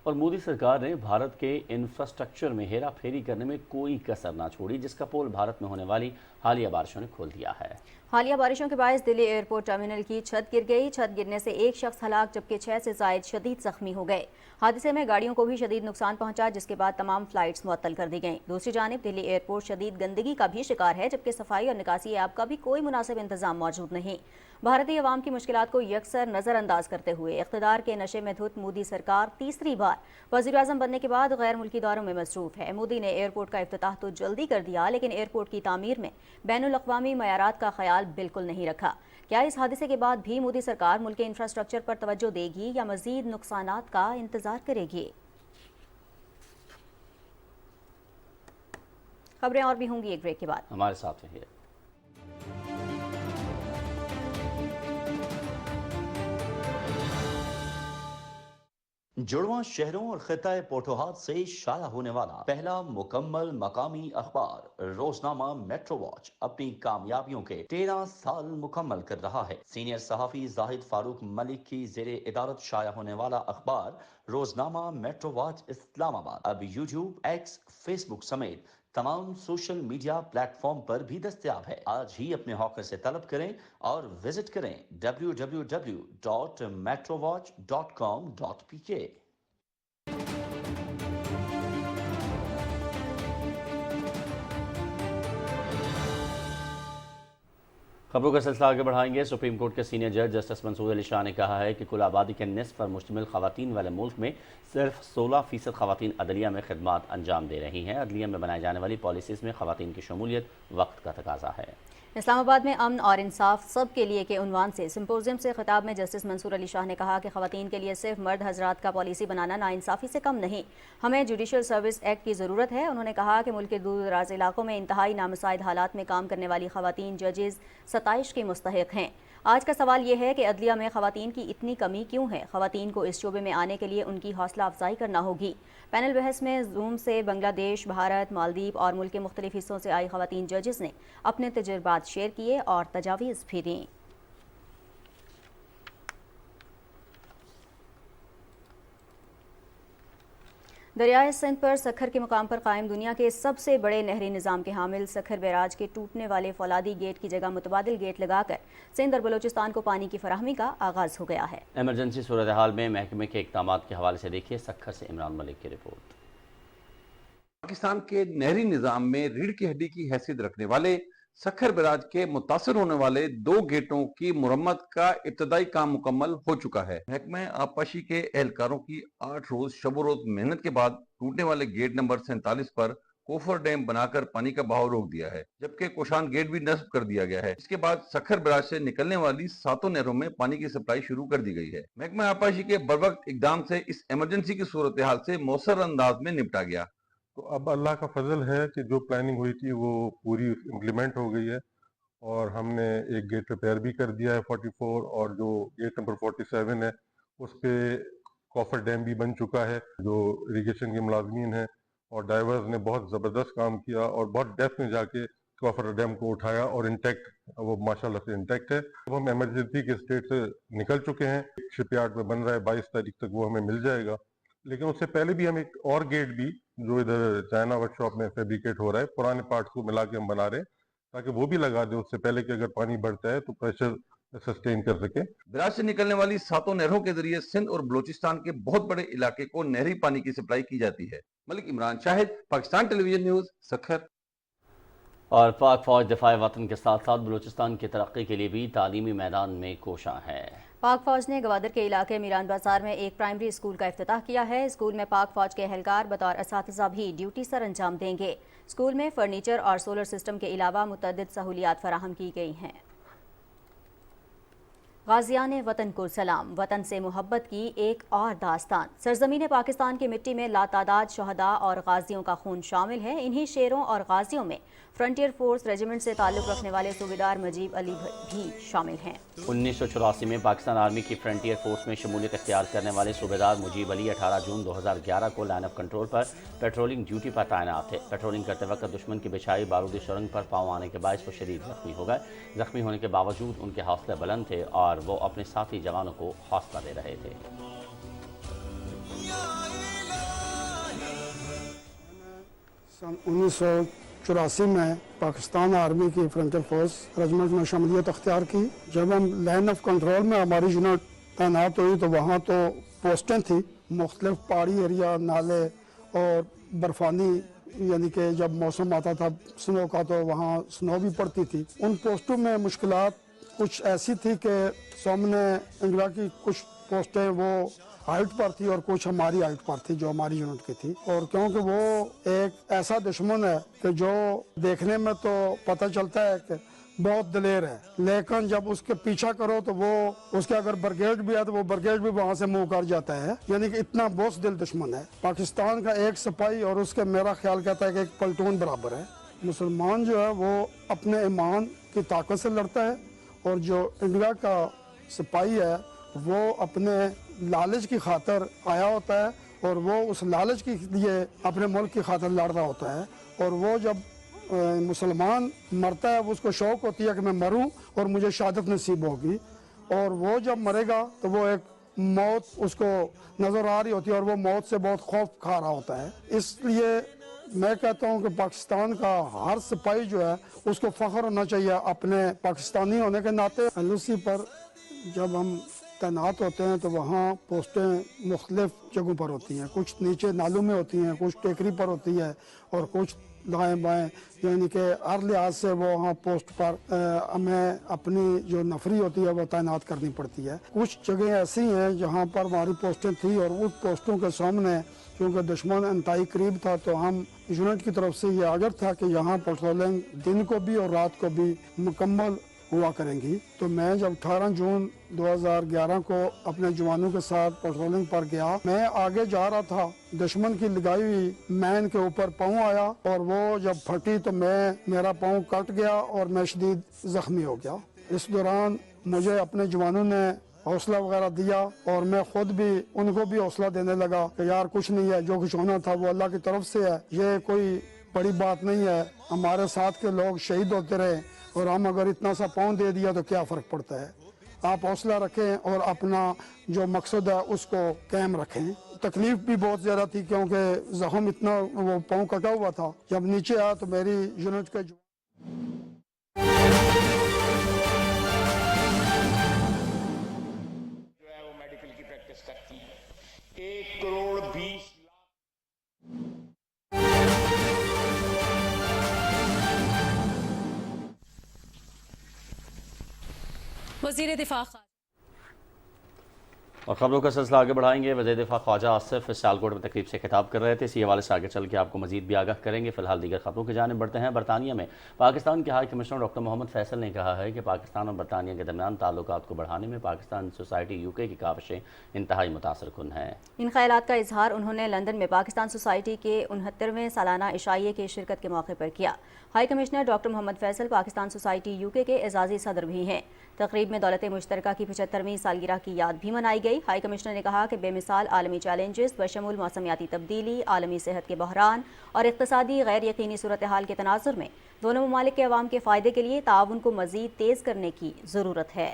और मोदी सरकार ने भारत के इंफ्रास्ट्रक्चर में हेरा फेरी करने में कोई कसर ना छोड़ी, जिसका पोल भारत में होने वाली हालिया बारिशों ने खोल दिया है। हालिया बारिशों के बायस दिल्ली एयरपोर्ट टर्मिनल की छत गिर गई। छत गिरने से एक शख्स हलाक जबकि 6 से ज़ायद शदीद जख्मी हो गए। हादसे में गाड़ियों को भी शदीद नुकसान पहुंचा, जिसके बाद तमाम फ्लाइट्स मुअत्तल कर दी गईं। दूसरी जानिब दिल्ली एयरपोर्ट शदीद गंदगी का भी शिकार है, जबकि सफाई और निकासी ऐप का भी कोई मुनासिब इंतजाम मौजूद नहीं। भारतीय अवाम की मुश्किलात को यकसर नज़रअंदाज करते हुए इक़्तिदार के नशे में धुत मोदी सरकार तीसरी बार वज़ीर-ए-आज़म बनने के बाद गैर मुल्की दौरों में मसरूफ़ है। मोदी ने एयरपोर्ट का इफ्तिताह तो जल्दी कर दिया, लेकिन एयरपोर्ट की तामीर में बैनुल अक़वामी मयारात का ख्याल बिल्कुल नहीं रखा। क्या इस हादसे के बाद भी मोदी सरकार मुल्क के इंफ्रास्ट्रक्चर पर तवज्जो देगी या मज़ीद नुकसानात का इंतजार करेगी? खबरें और भी होंगी एक ब्रेक के बाद। हमारे साथ रहिए। जुड़वां शहरों और खिताए पोटोहाट से शाया होने वाला पहला मुकम्मल मकामी अखबार रोजनामा मेट्रो वॉच अपनी कामयाबियों के 13 साल मुकम्मल कर रहा है। सीनियर सहाफी जाहिद फारूक मलिक की जेरे इदारत शाया होने वाला अखबार रोजनामा मेट्रो वॉच इस्लामाबाद अब यूट्यूब, एक्स, फेसबुक समेत तमाम सोशल मीडिया प्लेटफॉर्म पर भी दस्तयाब है। आज ही अपने हॉकर से तलब करें और विजिट करें www.metrovatch.com.pk। खबरों का सिलसिला आगे बढ़ाएंगे। सुप्रीम कोर्ट के सीनियर जज जस्टिस मंसूर अली शाह ने कहा है कि कुल आबादी के निस्फ पर मुश्तमिल खवातीन वाले मुल्क में सिर्फ 16% खवातीन अदलिया में खिदमात अंजाम दे रही हैं। अदलिया में बनाए जाने वाली पॉलिसीज़ में खवातीन की शमूलियत वक्त का तकाजा है। इस्लामाबाद में अमन और इंसाफ सब के लिए के उन्वान से सिंपोजियम से खिताब में जस्टिस मंसूर अली शाह ने कहा कि खवातीन के लिए सिर्फ मर्द हजरात का पॉलिसी बनाना नाइंसाफ़ी से कम नहीं, हमें जुडिशल सर्विस एक्ट की ज़रूरत है। उन्होंने कहा कि मुल्क के दूर दराज इलाकों में इंतहाई नामुसाइद हालात में काम करने वाली खवातीन जजेस सताइश की मुस्तहिक हैं। आज का सवाल यह है कि अदलिया में खवातीन की इतनी कमी क्यों है? खवातीन को इस शोबे में आने के लिए उनकी हौसला अफजाई करना होगी। पैनल बहस में जूम से बांग्लादेश, भारत, मालदीव और मुल्क के मुख्तलिफ हिस्सों से आई खवातीन जजेस ने अपने तजुर्बात शेयर किए और तजावीज़ भी दी। दरियाए सिंध पर सखर के मुकाम पर कायम दुनिया के सबसे बड़े नहरी निज़ाम के हामिल सखर बैराज के टूटने वाले फौलादी गेट की जगह मुतबादिल गेट लगाकर सिंध और बलोचिस्तान को पानी की फराहमी का आगाज़ हो गया है। एमरजेंसी सूरत हाल में महकमे के इक़दामात के हवाले से देखिए सखर से इमरान मलिक की रिपोर्ट। पाकिस्तान के नहरी निज़ाम में रीढ़ की हड्डी की हैसियत रखने वाले सखर बैराज के मुतासर होने वाले 2 गेटों की मुरम्मत का इब्तदाई काम मुकम्मल हो चुका है। महकमा आबपाशी के एहलकारों की 8 रोज शब रोज मेहनत के बाद टूटने वाले गेट नंबर 47 पर कोफर डैम बनाकर पानी का बहाव रोक दिया है, जबकि कोशान गेट भी नस्ब कर दिया गया है। इसके बाद सखर बैराज से निकलने वाली 7 नहरों में पानी की सप्लाई शुरू कर दी गई है। महकमा आबपाशी के बरवक्त इकदाम से इस इमरजेंसी की सूरत हाल से मौसर अंदाज में निपटा गया। तो अब अल्लाह का फजल है कि जो प्लानिंग हुई थी वो पूरी इम्प्लीमेंट हो गई है और हमने एक गेट रिपेयर भी कर दिया है 44, और जो गेट नंबर 47 है उस पे कॉफर डैम भी बन चुका है। जो इरिगेशन के मुलाजमीन हैं और ड्राइवर्स ने बहुत ज़बरदस्त काम किया और बहुत डेप्थ में जाके कॉफर डैम को उठाया और इंटैक्ट, वो माशाल्लाह से इंटैक्ट है। अब हम इमरजेंसी के स्टेट से निकल चुके हैं। शिपयार्ड में बन रहा है, 22 तारीख तक वो हमें मिल जाएगा। लेकिन उससे पहले भी हम एक और गेट भी जो इधर चाइना वर्कशॉप में फैब्रिकेट हो रहा है, पुराने पार्ट्स को मिला के हम बना रहे हैं ताकि वो भी लगा दे उससे पहले कि अगर पानी बढ़ता है तो प्रेशर सस्टेन कर सके। बिराज से निकलने वाली 7 नहरों के जरिए सिंध और बलूचिस्तान के बहुत बड़े इलाके को नहरी पानी की सप्लाई की जाती है। Malik Imran Shahid, Pakistan television news, Sukkur. और पाक फौज दिफाए वतन के साथ साथ बलूचिस्तान की तरक्की के लिए भी तालीमी मैदान में कोशां है। पाक फौज ने गवादर के इलाके मीरान बाजार में एक प्राइमरी स्कूल का इफ्तिताह किया है। स्कूल में पाक फौज के एहलकार बतौर असातिज़ा भी ड्यूटी सर अंजाम देंगे। स्कूल में फर्नीचर और सोलर सिस्टम के अलावा मुतअद्दिद सहूलियात फराहम की गई हैं। गाज़ियान वतन को सलाम, वतन से मोहब्बत की एक और दास्तान। सरजमीन पाकिस्तान की मिट्टी में लातादाद शहदा और गाजियों का खून शामिल है। इन्हीं शेरों और गाजियों में फ्रंटियर फोर्स रेजिमेंट से ताल्लुक़ रखने वाले सूबेदार मुजीब अली भी शामिल हैं। 1984 में पाकिस्तान आर्मी की फ्रंटियर फोर्स में शमूलियत इख्तियार करने वाले सूबेदार मुजीब अली 18 जून 2011 को लाइन ऑफ कंट्रोल पर पेट्रोलिंग ड्यूटी पर तैनात थे। पेट्रोलिंग करते वक्त दुश्मन की बिछाई बारूदी सुरंग पर पाँव आने के बायस वो शदीद जख्मी हो गए। जख्मी होने के बावजूद उनके हौसले बुलंद थे और वो अपने साथी जवानों को हौसला दे रहे थे। सन 1984 में पाकिस्तान आर्मी की फ्रंटियर फोर्स रेजिमेंट में शमूलियत अख्तियार की। जब हम लाइन ऑफ कंट्रोल में हमारी यूनिट तैनात हुई तो वहाँ तो पोस्टें थी, मुख्तलिफ पहाड़ी एरिया, नाले और बर्फानी, यानी कि जब मौसम आता था स्नो का तो वहाँ स्नो भी पड़ती थी। उन पोस्टों में मुश्किलात कुछ ऐसी थी कि सामने इंडिया की कुछ पोस्टें वो हाइट पर थी और कुछ हमारी हाइट पर थी जो हमारी यूनिट की थी। और क्योंकि वो एक ऐसा दुश्मन है कि जो देखने में तो पता चलता है कि बहुत दिलेर है, लेकिन जब उसके पीछा करो तो वो उसके अगर ब्रिगेड भी है तो वो ब्रिगेड भी वहाँ से मुँह कर जाता है। यानी कि इतना बोझदिल दुश्मन है। पाकिस्तान का एक सिपाही और उसके मेरा ख्याल कहता है कि एक पलटून बराबर है। मुसलमान जो है वो अपने ईमान की ताकत से लड़ता है और जो इंडिया का सिपाही है वो अपने लालच की खातर आया होता है और वो उस लालच के लिए अपने मुल्क की खातर लड़ रहा होता है। और वो जब मुसलमान मरता है उसको शौक होती है कि मैं मरूं और मुझे शहादत नसीब होगी। और वो जब मरेगा तो वो एक मौत उसको नज़र आ रही होती है और वो मौत से बहुत खौफ खा रहा होता है। इसलिए मैं कहता हूं कि पाकिस्तान का हर सिपाही जो है उसको फख्र होना चाहिए अपने पाकिस्तानी होने के नाते। एलओसी पर जब हम तैनात होते हैं तो वहाँ पोस्टें मुख्तलिफ जगहों पर होती हैं। कुछ नीचे नालों में होती हैं, कुछ टेकरी पर होती है और कुछ दाएं बाएं, यानी कि हर लिहाज से वो वहाँ पोस्ट पर हमें अपनी जो नफरी होती है वो तैनात करनी पड़ती है। कुछ जगह ऐसी हैं जहाँ पर हमारी पोस्टें थी और उस पोस्टों के सामने क्योंकि दुश्मन इंतहाई करीब था तो हम यूनिट की तरफ से ये आर्डर था कि यहाँ पेट्रोलिंग दिन को भी और रात को भी मुकम्मल हुआ करेंगी। तो मैं जब 18 जून 2011 को अपने जवानों के साथ पेट्रोलिंग पर गया, मैं आगे जा रहा था, दुश्मन की लगाई हुई मैन के ऊपर पाँव आया और वो जब फटी तो मेरा पाँव कट गया और मैं शदीद जख्मी हो गया। इस दौरान मुझे अपने जवानों ने हौसला वगैरह दिया और मैं खुद भी उनको भी हौसला देने लगा कि यार कुछ नहीं है, जो कुछ होना था वो अल्लाह की तरफ से है, ये कोई बड़ी बात नहीं है। हमारे साथ के लोग शहीद होते रहे और हम अगर इतना सा पाँव दे दिया तो क्या फ़र्क पड़ता है। आप हौसला रखें और अपना जो मकसद है उसको कायम रखें। तकलीफ भी बहुत ज़्यादा थी क्योंकि जख्म इतना वो पाँव कटा हुआ था। जब नीचे आया तो मेरी यूनिट के मेडिकल की प्रैक्टिस करती है। 1 करोड़ 20 वज़ीर दिफा और खबरों का सिलसिला आगे बढ़ाएंगे। वज़ीर दिफा ख्वाजा आसिफ सियालकोट में तकरीब से खिताब कर रहे थे। इसी हवाले से आगे चल के आपको मजीद भी आगाह करेंगे। फिलहाल दीगर खबरों की जानिब बढ़ते हैं। बरतानिया में पाकिस्तान के high commissioner doctor Mohammad Faisal ने कहा है कि पाकिस्तान और बरतानिया के दरमियान ताल्लुकात को बढ़ाने में पाकिस्तान सोसाइटी यूके की काविशें इंतहाई मुतासरकुन हैं। इन ख्यालात का इजहार उन्होंने लंदन में पाकिस्तान सोसाइटी के 69वें सालाना इशाइये की शिरकत के मौके पर किया। High commissioner doctor Mohammad Faisal Pakistan society UK के एजाजी सदर भी हैं। तकरीब में दौलत मुश्तरका की 75वीं सालगिरह की याद भी मनाई गई। हाई कमिश्नर ने कहा कि बेमिसाल आलमी चैलेंजेस बशमूल मौसमियाती तब्दीली, आलमी सेहत के बहरान और इक़्तिसादी गैर यकीनी सूरत हाल के तनाजुर में दोनों ममालिक के अवाम के फ़ायदे के लिए ताउन को मज़ीद तेज़ करने की ज़रूरत है।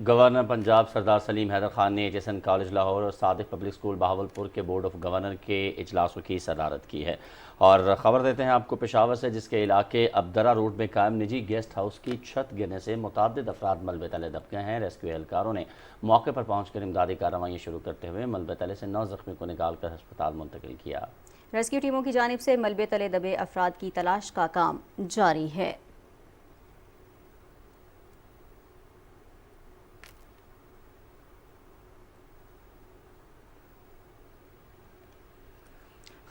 گورنر پنجاب سردار سلیم حیدر خان نے H S N college Lahore اور صادق پبلک اسکول بہاولپور کے بورڈ آف گورنر کے اجلاسوں کی صدارت کی ہے۔ اور خبر دیتے ہیں آپ کو پشاور سے، جس کے علاقے ابدرا روڈ میں قائم نجی گیسٹ ہاؤس کی چھت گرنے سے متعدد افراد ملبے تلے دب گئے ہیں۔ ریسکیو اہلکاروں نے موقع پر پہنچ کر امدادی کارروائیاں شروع کرتے ہوئے ملبے تلے سے 9 زخمی کو نکال کر ہسپتال منتقل کیا۔ ریسکیو ٹیموں کی جانب سے ملبے تلے دبے افراد کی تلاش کا کام جاری ہے۔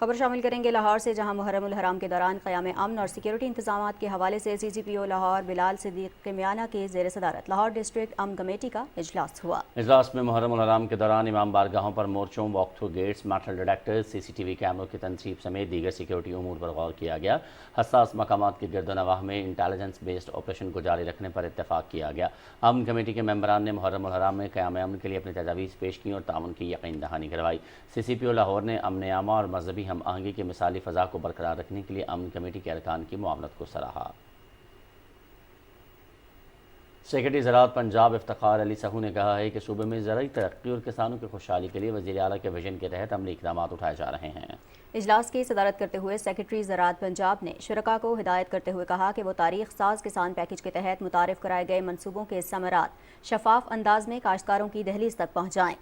خبر شامل کریں گے لاہور سے، جہاں محرم الحرام کے دوران قیام امن اور سیکیورٹی انتظامات کے حوالے سے سی سی پی او لاہور بلال صدیق کمیانہ کے زیر صدارت لاہور ڈسٹرکٹ امن کمیٹی کا اجلاس ہوا۔ اجلاس میں محرم الحرام کے دوران امام بارگاہوں پر مورچوں، walk through gates, metal detectors, C C T V کیمروں کی تنصیب سمیت دیگر سیکیورٹی امور پر غور کیا گیا۔ حساس مقامات کے گرد و نواح میں انٹیلیجنس بیسڈ آپریشن کو جاری رکھنے پر اتفاق کیا گیا۔ امن کمیٹی کے ممبران نے محرم الحرام میں قیام امن کے لیے اپنی تجاویز پیش کی اور تعاون کی یقین دہانی کروائی۔ سی سی پی او لاہور نے امن عامہ اور مذہبی ہم آہنگی کی مثالی فضا کو برقرار رکھنے کے لیے امن کمیٹی کے ارکان کی معاونت کو سراہا۔ سیکرٹری زراعت پنجاب افتخار علی سہو نے کہا ہے کہ صوبے میں زرعی ترقی اور کسانوں کی خوشحالی کے لیے وزیر اعلیٰ کے ویژن کے تحت عملی اقدامات اٹھائے جا رہے ہیں۔ اجلاس کی صدارت کرتے ہوئے سیکرٹری زراعت پنجاب نے شرکاء کو ہدایت کرتے ہوئے کہا کہ وہ تاریخ ساز کسان پیکج کے تحت متعارف کرائے گئے منصوبوں کے ثمرات شفاف انداز میں کاشتکاروں کی دہلیز تک پہنچائیں۔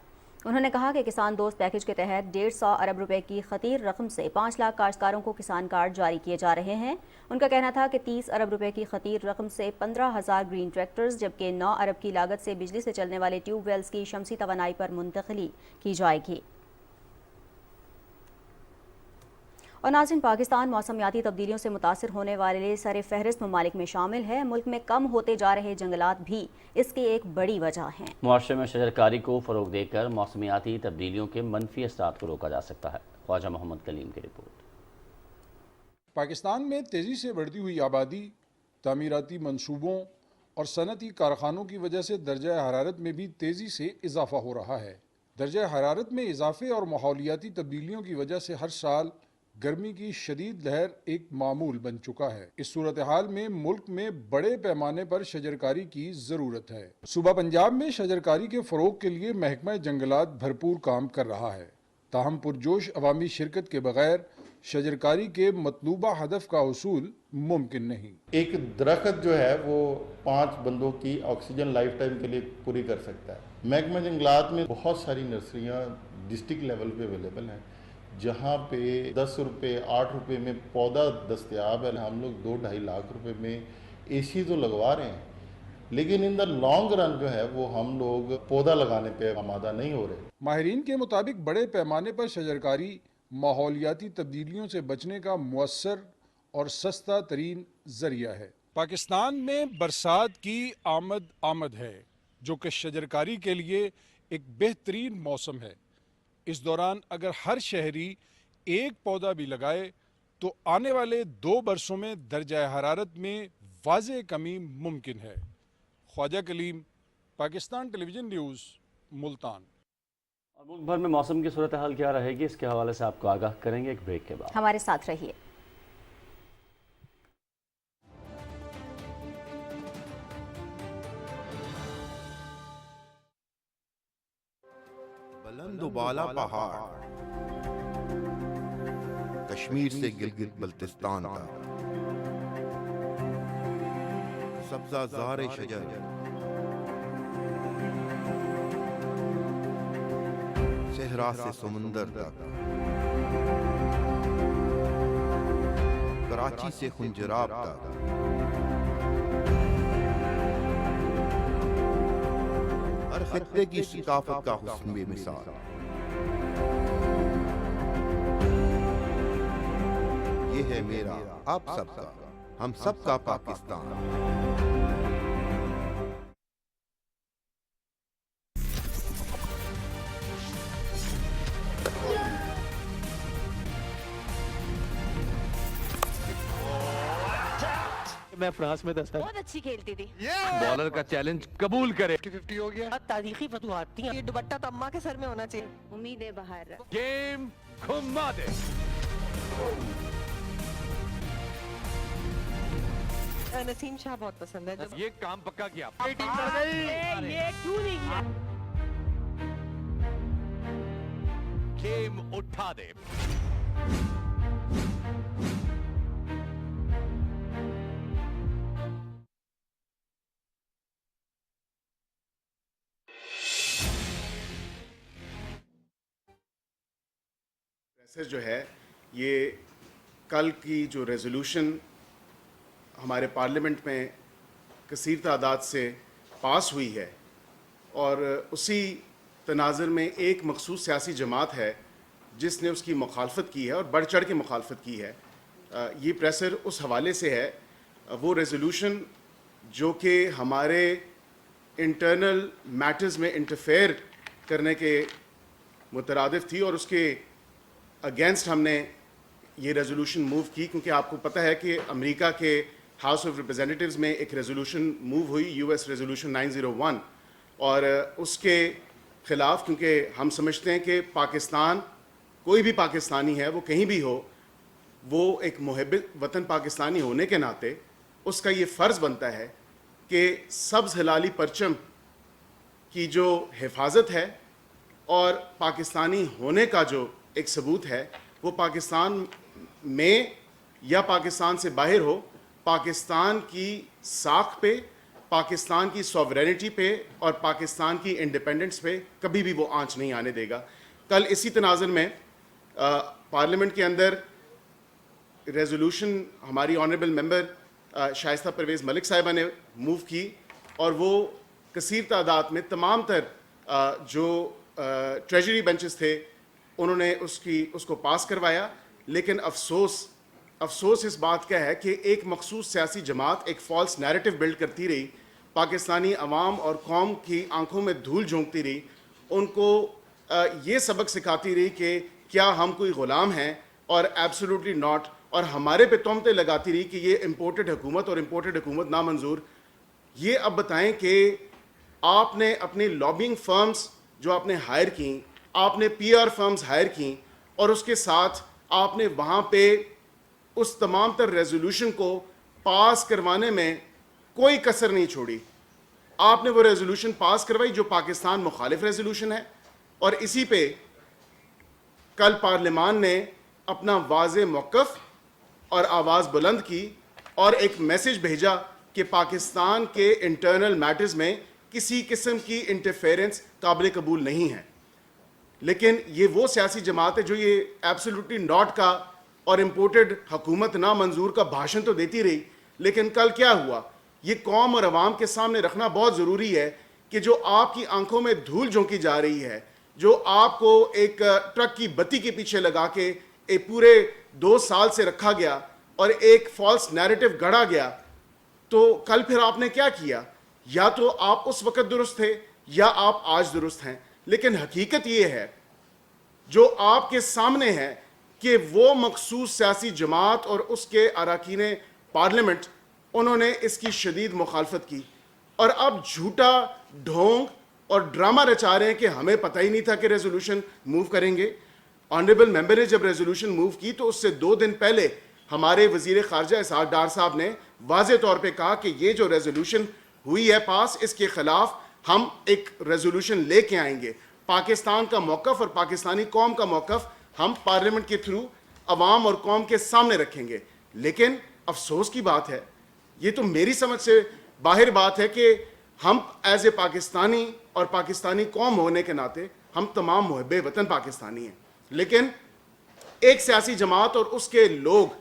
انہوں نے کہا کہ کسان دوست پیکج کے تحت 150 ارب روپے کی خطیر رقم سے 5 لاکھ کاشتکاروں کو کسان کارڈ جاری کیے جا رہے ہیں۔ ان کا کہنا تھا کہ 30 ارب روپے کی خطیر رقم سے 15,000 گرین ٹریکٹرز جبکہ 9 ارب کی لاگت سے بجلی سے چلنے والے ٹیوب ویلز کی شمسی توانائی پر منتقلی کی جائے گی۔ اور ناظرین، پاکستان موسمیاتی تبدیلیوں سے متاثر ہونے والے سر فہرست ممالک میں شامل ہے۔ ملک میں کم ہوتے جا رہے جنگلات بھی اس کی ایک بڑی وجہ ہیں۔ معاشرے میں شجرکاری کو فروغ دے کر موسمیاتی تبدیلیوں کے منفی اثرات کو روکا جا سکتا ہے۔ خواجہ محمد کلیم کی رپورٹ۔ پاکستان میں تیزی سے بڑھتی ہوئی آبادی، تعمیراتی منصوبوں اور صنعتی کارخانوں کی وجہ سے درجہ حرارت میں بھی تیزی سے اضافہ ہو رہا ہے۔ درجہ حرارت میں اضافے اور ماحولیاتی تبدیلیوں کی وجہ سے ہر سال گرمی کی شدید لہر ایک معمول بن چکا ہے۔ اس صورتحال میں ملک میں بڑے پیمانے پر شجرکاری کی ضرورت ہے۔ صوبہ پنجاب میں شجرکاری کے فروغ کے لیے محکمہ جنگلات بھرپور کام کر رہا ہے، تاہم پرجوش عوامی شرکت کے بغیر شجرکاری کے مطلوبہ ہدف کا حصول ممکن نہیں۔ ایک درخت جو ہے وہ 5 بندوں کی آکسیجن لائف ٹائم کے لیے پوری کر سکتا ہے۔ محکمہ جنگلات میں بہت ساری نرسریاں ڈسٹرکٹ لیول پہ اویلیبل ہیں، جہاں پہ 10 روپے 8 روپے میں پودا دستیاب ہے۔ ہم لوگ 2-2.5 لاکھ روپے میں اے سی تو لگوا رہے ہیں، لیکن ان دا لانگ رن جو ہے وہ ہم لوگ پودا لگانے پہ آمادہ نہیں ہو رہے۔ ماہرین کے مطابق بڑے پیمانے پر شجرکاری ماحولیاتی تبدیلیوں سے بچنے کا مؤثر اور سستا ترین ذریعہ ہے۔ پاکستان میں برسات کی آمد ہے، جو کہ شجرکاری کے لیے ایک بہترین موسم ہے۔ اس دوران اگر ہر شہری ایک پودا بھی لگائے تو آنے والے 2 برسوں میں درجہ حرارت میں واضح کمی ممکن ہے۔ خواجہ کلیم، پاکستان ٹیلی ویژن نیوز، ملتان۔ اور ملک بھر میں موسم کی صورتحال کیا رہے گی، اس کے حوالے سے آپ کو آگاہ کریں گے ایک بریک کے بعد۔ ہمارے ساتھ رہیے۔ بلند و بالا پہاڑ، کشمیر سے گلگت بلتستان تک، سبزہ زار شجر، صحرا سے سمندر تک، کراچی سے خنجراب تک، ہر خطے کی ثقافت کا حسن بے مثال۔ یہ ہے میرا، آپ سب کا، ہم سب کا پاکستان۔ میں فرانس میں 10 بہت اچھی کھیلتی تھی۔ بالر کا چیلنج قبول کرے۔ 50-50 ہو گیا۔ تاریخی فتوحات تھی۔ یہ دوپٹہ تو اماں کے سر میں ہونا چاہیے۔ امید ہے باہر گیم گھما دے۔ नसीम शाह बहुत पसंद है। ये काम पक्का किया। ये क्यों नहीं किया? गेम उठा दे। जो है ये कल की जो रेजोल्यूशन हमारे पार्लियामेंट में कसीर तादाद से पास हुई है और उसी तनाज़ुर में एक मखसूस सियासी जमात है जिसने उसकी मुखालफत की है और बढ़ चढ़ के मुखालफत की है। ये प्रेशर उस हवाले से है, वो रेजोल्यूशन जो कि हमारे इंटरनल मैटर्स में इंटरफेयर करने के मुतरादिफ थी और उसके अगेंस्ट हमने ये रेजोल्यूशन मूव की, क्योंकि आपको पता है कि अमेरिका के हाउस ऑफ रिप्रेजेंटेटिव्स में एक रेजोल्यूशन मूव हुई, यूएस रेजोल्यूशन 901, और उसके ख़िलाफ़, क्योंकि हम समझते हैं कि पाकिस्तान, कोई भी पाकिस्तानी है वो कहीं भी हो, वो एक मुहब्ब वतन पाकिस्तानी होने के नाते उसका ये फ़र्ज़ बनता है कि सब्ज़ हिलाली परचम की जो हिफाजत है और पाकिस्तानी होने का जो एक सबूत है वो पाकिस्तान में या पाकिस्तान से बाहर हो, पाकिस्तान की साख पे, पाकिस्तान की सॉवरेनिटी पे और पाकिस्तान की इंडिपेंडेंस पे कभी भी वो आंच नहीं आने देगा। कल इसी तनाज़ुर में पार्लियामेंट के अंदर रेजोल्यूशन हमारी ऑनरेबल मेंबर शाइस्ता परवेज़ मलिक साहिबा ने मूव की और वो कसीर तादाद में तमाम तर जो ट्रेजरी बेंचेस थे उन्होंने उसको पास करवाया। लेकिन अफसोस इस बात का है कि एक मखसूस सियासी जमात एक फ़ॉल्स नैरेटिव बिल्ड करती रही, पाकिस्तानी अवाम और कौम की आंखों में धूल झोंकती रही, उनको ये सबक सिखाती रही कि क्या हम कोई ग़ुलाम हैं, और एब्सोल्युटली नॉट, और हमारे पे तोहमतें लगाती रही कि ये इम्पोर्टेड हुकूमत और इम्पोर्टेड हुकूमत नामंजूर। ये अब बताएं कि आपने अपनी लॉबिंग फर्म्स जो आपने हायर की, आपने पीआर फर्म्स हायर की और उसके साथ आपने वहाँ पे उस तमाम तर रेजोल्यूशन को पास करवाने में कोई कसर नहीं छोड़ी। आपने वो रेजोल्यूशन पास करवाई जो पाकिस्तान मुखालिफ रेजोल्यूशन है, और इसी पे कल पार्लियामान ने अपना वाज़े मौक़िफ़ और आवाज़ बुलंद की और एक मैसेज भेजा कि पाकिस्तान के इंटरनल मैटर्स में किसी किस्म की इंटरफेरेंस काबिल कबूल नहीं है। लेकिन ये वो सियासी जमात है जो ये एब्सोल्युटली नॉट का और इम्पोर्टेड हुकूमत ना मंजूर का भाषण तो देती रही, लेकिन कल क्या हुआ, ये कौम और अवाम के सामने रखना बहुत ज़रूरी है कि जो आपकी आंखों में धूल झोंकी जा रही है, जो आपको एक ट्रक की बत्ती के पीछे लगा के एक पूरे 2 साल से रखा गया और एक फॉल्स नैरेटिव गढ़ा गया, तो कल फिर आपने क्या किया? या तो आप उस वक्त दुरुस्त थे या आप आज दुरुस्त हैं। लेकिन हकीकत ये है जो आपके सामने है कि वो मखसूस सियासी जमात और उसके अरकान पार्लियामेंट, उन्होंने इसकी शदीद मुखालफत की और अब झूठा ढोंग और ड्रामा रचा रहे हैं कि हमें पता ही नहीं था कि रेजोल्यूशन मूव करेंगे। ऑनरेबल मेंबर ने जब रेजोल्यूशन मूव की तो उससे 2 दिन पहले हमारे वजीर खारजा इसहाक डार साहब ने वाज़े तौर पे कहा कि ये जो रेजोल्यूशन हुई है पास, इसके खिलाफ हम एक रेजोल्यूशन लेके आएंगे। पाकिस्तान का मौक़िफ़ और पाकिस्तानी कौम का मौक़िफ़ हम पार्लियामेंट के थ्रू अवाम और कौम के सामने रखेंगे। लेकिन अफसोस की बात है, ये तो मेरी समझ से बाहर बात है कि हम एज ए पाकिस्तानी और पाकिस्तानी कौम होने के नाते हम तमाम मुहब्बे वतन पाकिस्तानी हैं, लेकिन एक सियासी जमात और उसके लोग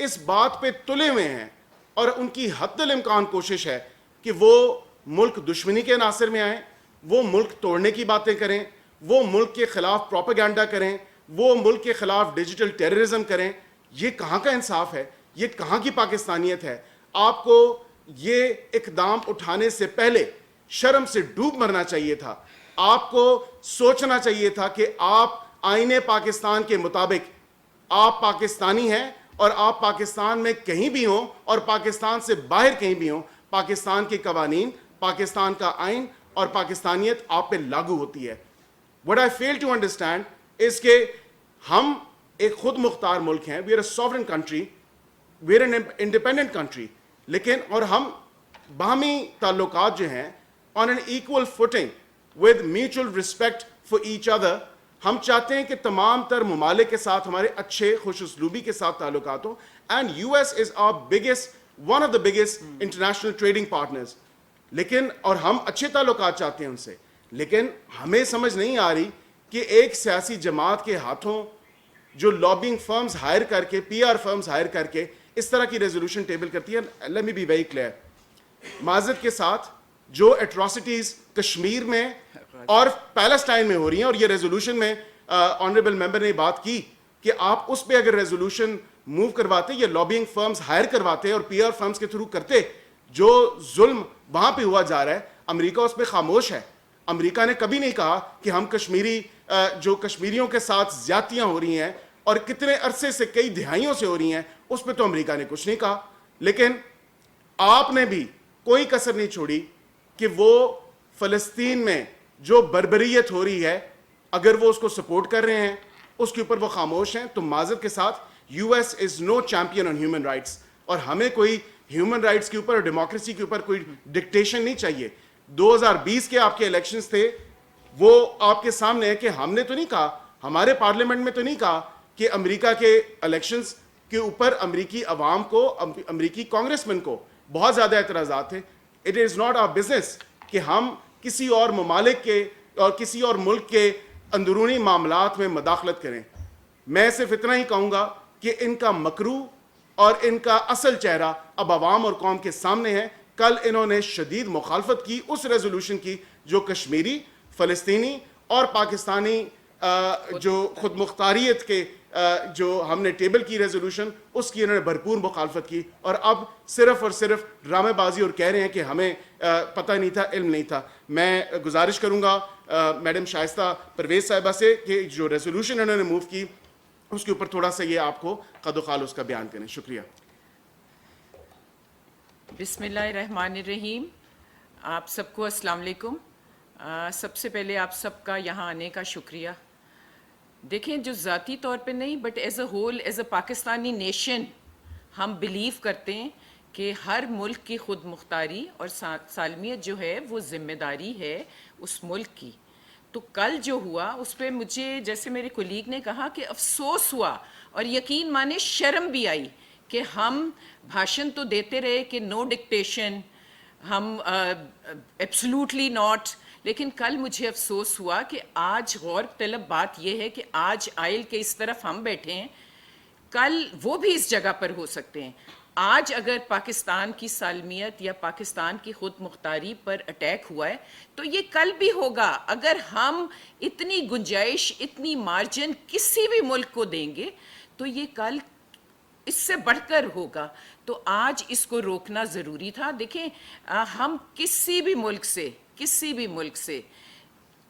इस बात पे तुले हुए हैं और उनकी हद्दुल इम्कान कोशिश है कि वो मुल्क दुश्मनी के नासिर में आए, वो मुल्क तोड़ने की बातें करें, वो मुल्क के ख़िलाफ़ प्रोपेगेंडा करें, वो मुल्क के ख़िलाफ़ डिजिटल टेररिज्म करें। ये कहाँ का इंसाफ है? ये कहाँ की पाकिस्तानियत है? आपको ये इक़दाम उठाने से पहले शर्म से डूब मरना चाहिए था। आपको सोचना चाहिए था कि आप आईने पाकिस्तान के मुताबिक आप पाकिस्तानी हैं और आप पाकिस्तान में कहीं भी हों और पाकिस्तान से बाहर कहीं भी हों, पाकिस्तान के कवानीन, पाकिस्तान का आइन और पाकिस्तानियत आप पे लागू होती है। What I fail to understand is कि हम एक खुद मुख्तार मुल्क हैं, we are a sovereign country, we are an independent country, لیکن اور ہم باہمی تعلقات جو ہیں on an equal footing with mutual respect for each other. ہم چاہتے ہیں کہ تمام تر ممالک کے ساتھ ہمارے اچھے خوش اسلوبی کے ساتھ تعلقات ہوں. And U S is our one of the biggest international trading partners. لیکن اور ہم اچھے تعلقات چاہتے ہیں ان سے, لیکن ہمیں سمجھ نہیں آ رہی کہ ایک سیاسی جماعت کے ہاتھوں جو لابنگ فرمز ہائر کر کے, پی آر فرمز ہائر کر کے اس طرح کی ریزولوشن ٹیبل کرتی ہے. Let me be very clear, معذرت کے ساتھ جو ایٹراسٹیز کشمیر میں اور پیلسٹائن میں ہو رہی ہیں, اور یہ ریزولوشن میں آنریبل ممبر نے بات کی کہ آپ اس پہ اگر ریزولوشن موو کرواتے, یہ لابنگ فرمز ہائر کرواتے اور پی آر فرمز کے تھرو کرتے, جو ظلم وہاں پہ ہوا جا رہا ہے امریکہ اس پہ خاموش ہے. امریکہ نے کبھی نہیں کہا کہ ہم جو کشمیریوں کے ساتھ زیادتیاں ہو رہی ہیں اور کتنے عرصے سے, کئی دہائیوں سے ہو رہی ہیں, اس پہ تو امریکہ نے کچھ نہیں کہا. لیکن آپ نے بھی کوئی کسر نہیں چھوڑی کہ وہ فلسطین میں جو بربریت ہو رہی ہے, اگر وہ اس کو سپورٹ کر رہے ہیں, اس کے اوپر وہ خاموش ہیں. تو معذرت کے ساتھ U S is no champion on human rights, اور ہمیں کوئی ہیومن رائٹس کے اوپر اور ڈیموکریسی کے اوپر کوئی ڈکٹیشن نہیں چاہیے. 2020 کے آپ کے الیکشنز تھے, وہ آپ کے سامنے ہے کہ ہم نے تو نہیں کہا, ہمارے پارلیمنٹ میں تو نہیں کہا کہ امریکہ کے الیکشنز کے اوپر امریکی عوام کو, امریکی کانگریس مین کو بہت زیادہ اعتراضات تھے. It is not our business کہ ہم کسی اور ممالک کے اور کسی اور ملک کے اندرونی معاملات میں مداخلت کریں. میں صرف اتنا ہی کہوں گا کہ ان کا مکرو اور ان کا اصل چہرہ اب عوام اور قوم کے سامنے ہے. کل انہوں نے شدید مخالفت کی اس ریزولوشن کی جو کشمیری, فلسطینی اور پاکستانی جو خود مختاریت کے جو ہم نے ٹیبل کی ریزولوشن, اس کی انہوں نے بھرپور مخالفت کی, اور اب صرف اور صرف ڈرامے بازی اور کہہ رہے ہیں کہ ہمیں پتہ نہیں تھا, علم نہیں تھا. میں گزارش کروں گا میڈم شائستہ پرویز صاحبہ سے کہ جو ریزولوشن انہوں نے موو کی اس کے اوپر تھوڑا سا یہ آپ کو قد و قال اس کا بیان کریں. شکریہ. بسم اللہ الرحمن الرحیم. آپ سب کو السلام علیکم. سب سے پہلے آپ سب کا یہاں آنے کا شکریہ. دیکھیں, جو ذاتی طور پہ نہیں but as a whole, as a Pakistani nation, ہم بلیو کرتے ہیں کہ ہر ملک کی خود مختاری اور سالمیت جو ہے وہ ذمہ داری ہے اس ملک کی. تو کل جو ہوا اس پہ مجھے, جیسے میرے کولیگ نے کہا, کہ افسوس ہوا اور یقین مانے شرم بھی آئی کہ ہم بھاشن تو دیتے رہے کہ نو ڈکٹیشن, ہم ایبسلوٹلی ناٹ, لیکن کل مجھے افسوس ہوا کہ آج غور طلب بات یہ ہے کہ آج آئل کے اس طرف ہم بیٹھے ہیں, کل وہ بھی اس جگہ پر ہو سکتے ہیں. آج اگر پاکستان کی سالمیت یا پاکستان کی خود مختاری پر اٹیک ہوا ہے تو یہ کل بھی ہوگا. اگر ہم اتنی گنجائش, اتنی مارجن کسی بھی ملک کو دیں گے تو یہ کل اس سے بڑھ کر ہوگا. تو آج اس کو روکنا ضروری تھا. دیکھیں, ہم کسی بھی ملک سے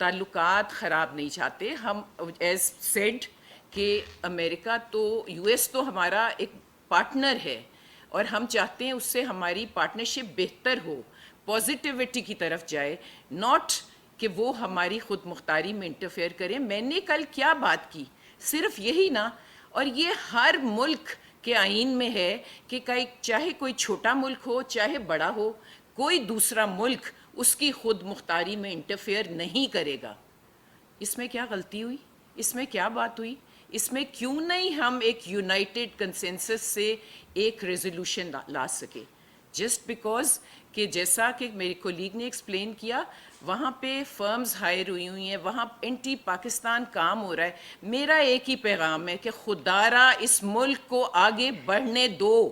تعلقات خراب نہیں چاہتے. ہم ایز سیڈ کہ امریکہ تو, یو ایس تو ہمارا ایک پارٹنر ہے اور ہم چاہتے ہیں اس سے ہماری پارٹنرشپ بہتر ہو, پازیٹیوٹی کی طرف جائے, ناٹ کہ وہ ہماری خود مختاری میں انٹرفیئر کریں. میں نے کل کیا بات کی, صرف یہی نا, اور یہ ہر ملک کے آئین میں ہے کہ چاہے کوئی چھوٹا ملک ہو چاہے بڑا ہو, کوئی دوسرا ملک اس کی خود مختاری میں انٹرفیئر نہیں کرے گا. اس میں کیا غلطی ہوئی, اس میں کیا بات ہوئی, اس میں کیوں نہیں ہم ایک یونائٹڈ کنسنسس سے ایک ریزولوشن لا سکے؟ جسٹ بیکاز کہ جیسا کہ میری کولیگ نے ایکسپلین کیا, وہاں پہ فرمز ہائر ہوئی ہیں, وہاں اینٹی پاکستان کام ہو رہا ہے. میرا ایک ہی پیغام ہے کہ خدارا اس ملک کو آگے بڑھنے دو.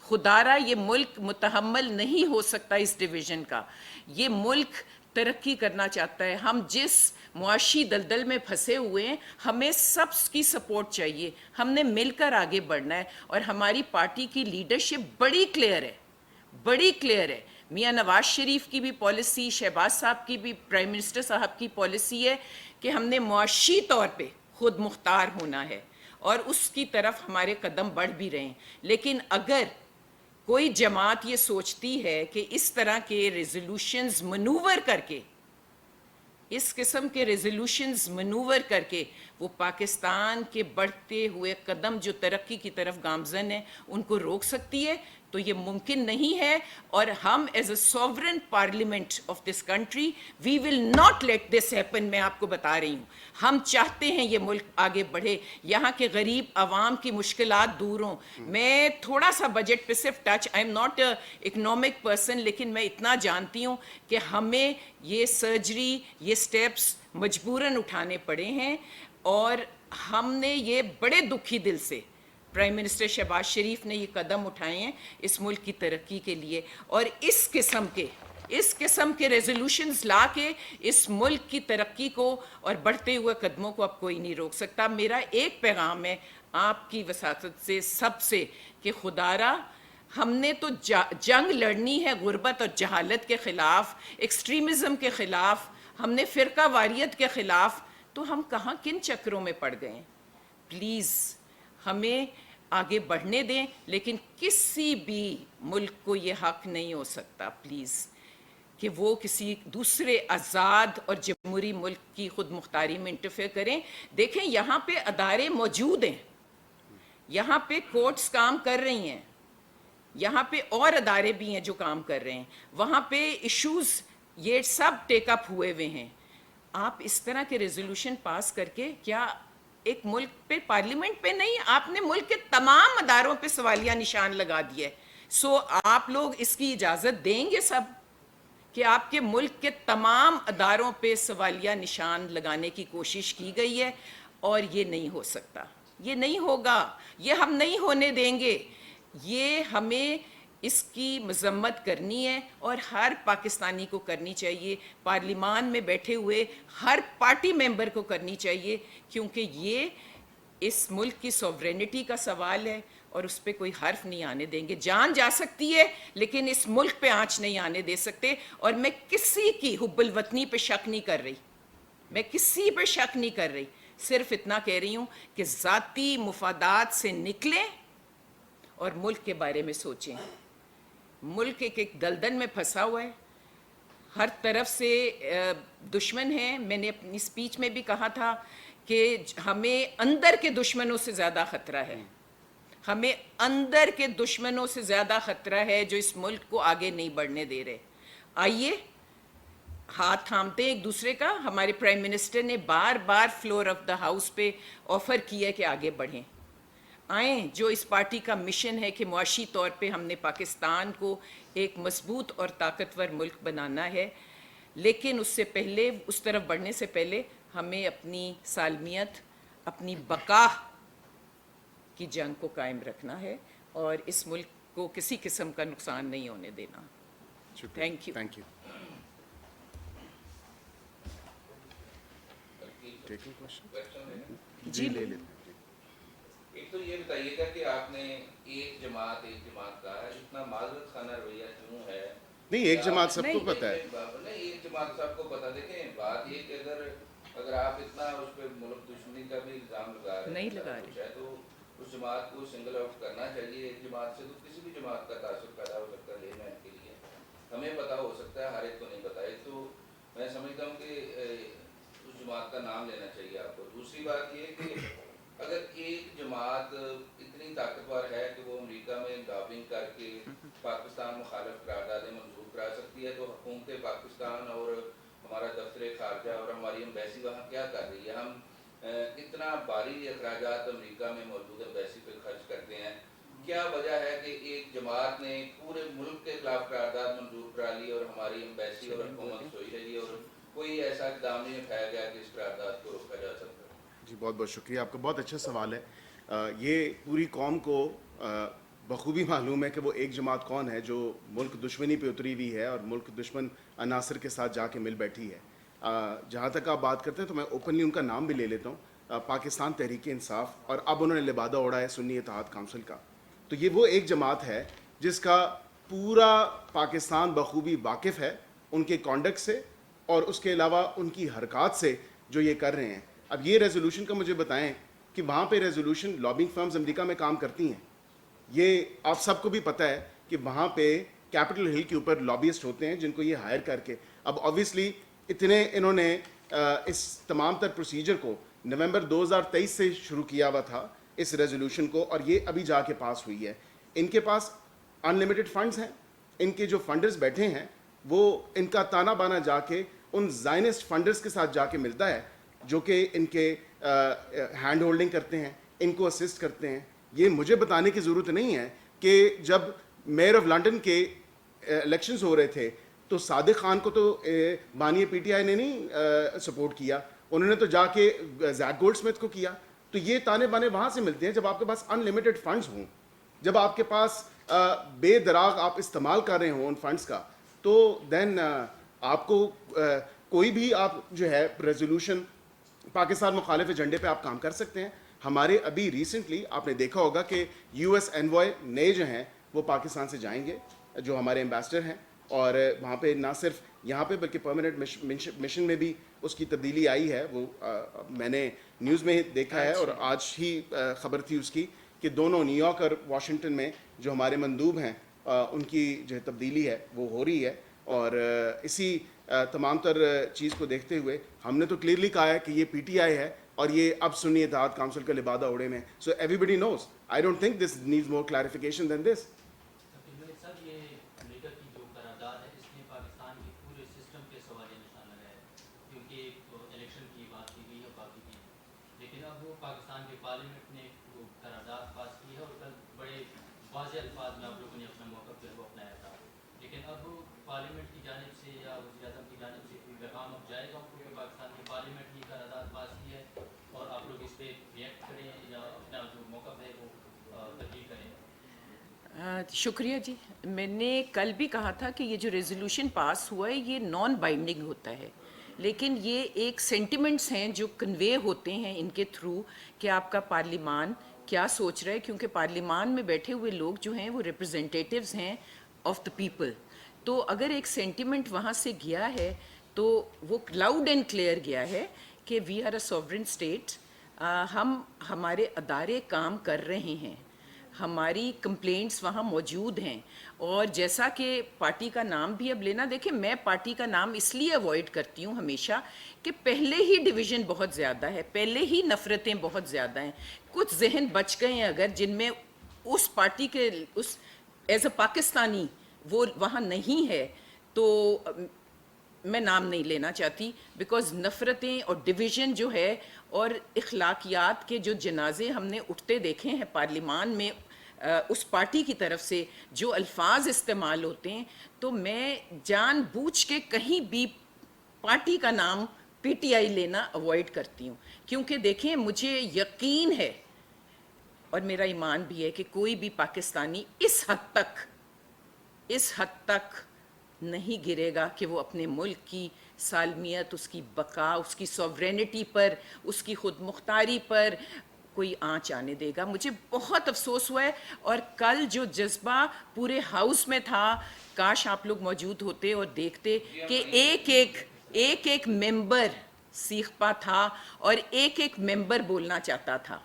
خدارا یہ ملک متحمل نہیں ہو سکتا اس ڈویژن کا. یہ ملک ترقی کرنا چاہتا ہے. ہم جس معاشی دلدل میں پھنسے ہوئے ہیں, ہمیں سب کی سپورٹ چاہیے. ہم نے مل کر آگے بڑھنا ہے, اور ہماری پارٹی کی لیڈرشپ بڑی کلیئر ہے, بڑی کلیئر ہے. میاں نواز شریف کی بھی پالیسی, شہباز صاحب کی بھی, پرائم منسٹر صاحب کی پالیسی ہے کہ ہم نے معاشی طور پہ خود مختار ہونا ہے, اور اس کی طرف ہمارے قدم بڑھ بھی رہے ہیں. لیکن اگر کوئی جماعت یہ سوچتی ہے کہ اس طرح کے ریزولوشنز منور کر کے, اس قسم کے ریزولوشنز منور کر کے وہ پاکستان کے بڑھتے ہوئے قدم جو ترقی کی طرف گامزن ہیں ان کو روک سکتی ہے, तो ये मुमकिन नहीं है और हम as a sovereign parliament of this country we will not let this happen. मैं आपको बता रही हूँ, हम चाहते हैं ये मुल्क आगे बढ़े, यहाँ के गरीब आवाम की मुश्किलात दूर हों। मैं थोड़ा सा बजट पे सिर्फ touch, I am not a economic person, लेकिन मैं इतना जानती हूँ कि हमें ये सर्जरी, ये स्टेप्स मजबूरन उठाने पड़े हैं और हमने ये बड़े दुखी दिल से, प्राइम मिनिस्टर शहबाज शरीफ ने ये कदम उठाए हैं इस मुल्क की तरक्की के लिए और इस किस्म के रेजोल्यूशंस ला के इस मुल्क की तरक्की को और बढ़ते हुए कदमों को अब कोई नहीं रोक सकता। मेरा एक पैगाम है आपकी वसातत से सबसे कि खुदारा हमने तो जंग लड़नी है गुर्बत और जहालत के ख़िलाफ़, एक्सट्रीमिज़म के ख़िलाफ़, हमने फ़िरका वारियत के ख़िलाफ़, तो हम कहाँ किन चक्रों में पड़ गए। प्लीज़ हमें आगे बढ़ने दें, लेकिन किसी भी मुल्क को ये हक नहीं हो सकता प्लीज़ कि वो किसी दूसरे आज़ाद और जमहूरी मुल्क की खुद मुख्तारी में इंटरफेयर करें। देखें यहाँ पे अदारे मौजूद हैं, यहाँ पे कोर्ट्स काम कर रही हैं, यहाँ पे और अदारे भी हैं जो काम कर रहे हैं, वहाँ पे इश्यूज़ ये सब टेकअप हुए हुए हैं। आप इस तरह के रेजोल्यूशन पास करके क्या एक मुल्क पे, पार्लियामेंट पे नहीं, आपने मुल्क के तमाम अदारों पे सवालिया निशान लगा दिए। सो आप लोग इसकी इजाज़त देंगे सब कि आपके मुल्क के तमाम अदारों पे सवालिया निशान लगाने की कोशिश की गई है और ये नहीं हो सकता, ये नहीं होगा, ये हम नहीं होने देंगे। ये हमें इसकी मजम्मत करनी है और हर पाकिस्तानी को करनी चाहिए, पार्लिमान में बैठे हुए हर पार्टी मेंबर को करनी चाहिए, क्योंकि ये इस मुल्क की सॉवरेनिटी का सवाल है और उस पर कोई हर्फ नहीं आने देंगे। जान जा सकती है लेकिन इस मुल्क पे आँच नहीं आने दे सकते। और मैं किसी की हुब्बुल वतनी पे शक नहीं कर रही, मैं किसी पे शक नहीं कर रही, सिर्फ इतना कह रही हूँ कि ज़ाती मुफादात से निकलें और मुल्क के बारे में सोचें। मुल्क एक दलदल में फंसा हुआ है, हर तरफ से दुश्मन हैं। मैंने अपनी स्पीच में भी कहा था कि हमें अंदर के दुश्मनों से ज़्यादा ख़तरा है, हमें अंदर के दुश्मनों से ज़्यादा ख़तरा है जो इस मुल्क को आगे नहीं बढ़ने दे रहे। आइए हाथ थामते एक दूसरे का। हमारे प्राइम मिनिस्टर ने बार बार फ्लोर ऑफ द हाउस पे ऑफ़र किया कि आगे बढ़ें, आएँ। जो इस पार्टी का मिशन है कि मुआशी तौर पे हमने पाकिस्तान को एक मजबूत और ताकतवर मुल्क बनाना है, लेकिन उससे पहले, उस तरफ बढ़ने से पहले हमें अपनी सालमियत, अपनी बका की जंग को कायम रखना है और इस मुल्क को किसी किस्म का नुकसान नहीं होने देना। Thank you. Thank you. जी ले लेते हैं। एक तो ये बताइएगा कि आपने एक जमात का इतना माजरत खाना रवैया क्यों है? नहीं, एक जमात सबको पता है। नहीं, एक जमात सबको पता। देखें, बात ये कि अगर आप इतना उस पर मुल्क दुश्मनी का भी इल्ज़ाम लगा रहे नहीं लगा रहे तो उस जमात को सिंगल आउट करना चाहिए। एक जमात से तो किसी भी जमात का तासुब पैदा हो सकता है लेना के लिए, हमें पता हो सकता है, हर एक को नहीं पता। एक तो मैं समझता हूँ कि उस जमात का नाम लेना चाहिए आपको। दूसरी बात ये कि अगर एक जमात इतनी ताकतवर है कि वो अमेरिका में लॉबिंग करके पाकिस्तान मुखालिफ करारदादें मंजूर करा सकती है, तो हुकूमत पाकिस्तान और हमारा दफ्तर खारजा और हमारी एम्बेसी वहाँ क्या कर रही है? हम इतना भारी अखराजात अमेरिका में मौजूद एम्बेसी पे खर्च करते हैं। क्या वजह है कि एक जमात ने पूरे मुल्क के खिलाफ करारदाद मंजूर करा ली और हमारी एम्बेसी और हुकूमत सोई रही और कोई ऐसा इक़दाम नहीं उठाया गया कि इस करारदाद को रोका जा सकता? जी बहुत बहुत शुक्रिया, आपका बहुत अच्छा सवाल है। ये पूरी कौम को बखूबी मालूम है कि वो एक जमात कौन है जो मुल्क दुश्मनी पे उतरी हुई है और मुल्क दुश्मन अनासर के साथ जाके मिल बैठी है। जहाँ तक आप बात करते हैं तो मैं ओपनली उनका नाम भी ले लेता हूँ, पाकिस्तान तहरीक इंसाफ, और अब उन्होंने लिबादा ओढ़ा है सुन्नी इत्तेहाद काउंसिल का। तो ये वो एक जमात है जिसका पूरा पाकिस्तान बखूबी वाकिफ़ है उनके कॉन्डक्ट से और उसके अलावा उनकी हरकत से जो ये कर रहे हैं। अब ये रेजोल्यूशन का मुझे बताएं कि वहाँ पे रेजोल्यूशन लॉबिंग फर्म्स अमेरिका में काम करती हैं, ये आप सबको भी पता है कि वहाँ पे कैपिटल हिल के ऊपर लॉबिस्ट होते हैं जिनको ये हायर करके, अब ऑब्वियसली इतने इन्होंने इस तमाम तर प्रोसीजर को नवंबर 2023 से शुरू किया हुआ था इस रेजोल्यूशन को, और ये अभी जाके पास हुई है। इनके पास अनलिमिटेड फंड्स हैं, इनके जो फंडर्स बैठे हैं वो इनका ताना बाना जाके उन जायनिस्ट फंडर्स के साथ जाके मिलता है जो कि इनके हैंड होल्डिंग करते हैं, इनको असिस्ट करते हैं। ये मुझे बताने की ज़रूरत नहीं है कि जब मेयर ऑफ लंदन के इलेक्शंस हो रहे थे तो सादिक खान को तो बानी पीटीआई ने नहीं सपोर्ट किया, उन्होंने तो जाके जैक गोल्डस्मिथ को किया। तो ये ताने बाने वहाँ से मिलते हैं जब आपके पास अनलिमिटेड फंड्स हों, जब आपके पास बेदराग आप इस्तेमाल कर रहे हों उन फंड्स का, तो देन आपको कोई भी आप जो है रेजोल्यूशन पाकिस्तान मुखालिफ एजेंडे पे आप काम कर सकते हैं। हमारे अभी रिसेंटली आपने देखा होगा कि यूएस एनवॉय नए जो हैं वो पाकिस्तान से जाएंगे, जो हमारे एम्बेसडर हैं, और वहाँ पे ना सिर्फ यहाँ पे बल्कि परमानेंट मिशन में भी उसकी तब्दीली आई है। वो मैंने न्यूज़ में देखा है और आज ही ख़बर थी उसकी कि दोनों न्यूयॉर्क और वाशिंगटन में जो हमारे मंदूब हैं उनकी जो है तब्दीली है वो हो रही है। और इसी तमाम तर चीज़ को देखते हुए हमने तो क्लियरली कहा है कि ये पीटीआई है और ये अब सुन्नी इत्तेहाद काउंसिल का लिबादा उड़े में। So everybody knows, I don't think this needs more clarification than this. Pakistan के पार्लियामेंट ने वो करारदाद पास की है और कल बड़े वाज़ेह अल्फाज में आप लोगों ने अपना मौक़िफ़ जो है वो अपनाया था, लेकिन अब पार्लियामेंट की जानिब से या वज़ीर-ए-आज़म की जानिब से कोई पैगाम अब जाएगा क्योंकि पाकिस्तान की पार्लियामेंट ने करारदाद पास की है और आप लोग इस पर रिएक्ट करें या अपना जो मौक़िफ़ है वो तब्दील करें? शुक्रिया जी। मैंने कल भी कहा था कि ये जो रेजोल्यूशन पास हुआ है ये नॉन बाइंडिंग होता है, लेकिन ये एक सेंटिमेंट्स हैं जो कन्वे होते हैं इनके थ्रू कि आपका पार्लिमान क्या सोच रहा है, क्योंकि पार्लिमान में बैठे हुए लोग जो हैं वो रिप्रेजेंटेटिव्स हैं ऑफ द पीपल। तो अगर एक सेंटिमेंट वहाँ से गया है तो वो लाउड एंड क्लियर गया है कि we are a sovereign state, हम हमारे अदारे काम कर रहे हैं, हमारी कंप्लेंट्स वहाँ मौजूद हैं। और जैसा कि पार्टी का नाम भी अब लेना, देखिए मैं पार्टी का नाम इसलिए अवॉइड करती हूँ हमेशा कि पहले ही डिवीज़न बहुत ज़्यादा है, पहले ही नफ़रतें बहुत ज़्यादा हैं। कुछ जहन बच गए हैं अगर जिनमें उस पार्टी के उस एज अ पाकिस्तानी वो वहाँ नहीं है, तो मैं नाम नहीं लेना चाहती, बिकॉज़ नफ़रतें और डिवीज़न जो है और इखलाकियात के जो जनाजे हमने उठते देखे हैं पार्लिमान में उस पार्टी की तरफ से जो अल्फाज इस्तेमाल होते हैं, तो मैं जानबूझ के कहीं भी पार्टी का नाम पीटीआई लेना अवॉइड करती हूँ। क्योंकि देखें मुझे यकीन है और मेरा ईमान भी है कि कोई भी पाकिस्तानी इस हद तक नहीं गिरेगा कि वो अपने मुल्क की सालमियत, उसकी बका, उसकी सॉवरेनिटी पर, उसकी खुद मुख्तारी पर कोई आँच आने देगा। मुझे बहुत अफसोस हुआ है और कल जो जज्बा पूरे हाउस में था, काश आप लोग मौजूद होते और देखते कि एक एक मेंबर सीखपा था और एक एक मेंबर बोलना चाहता था।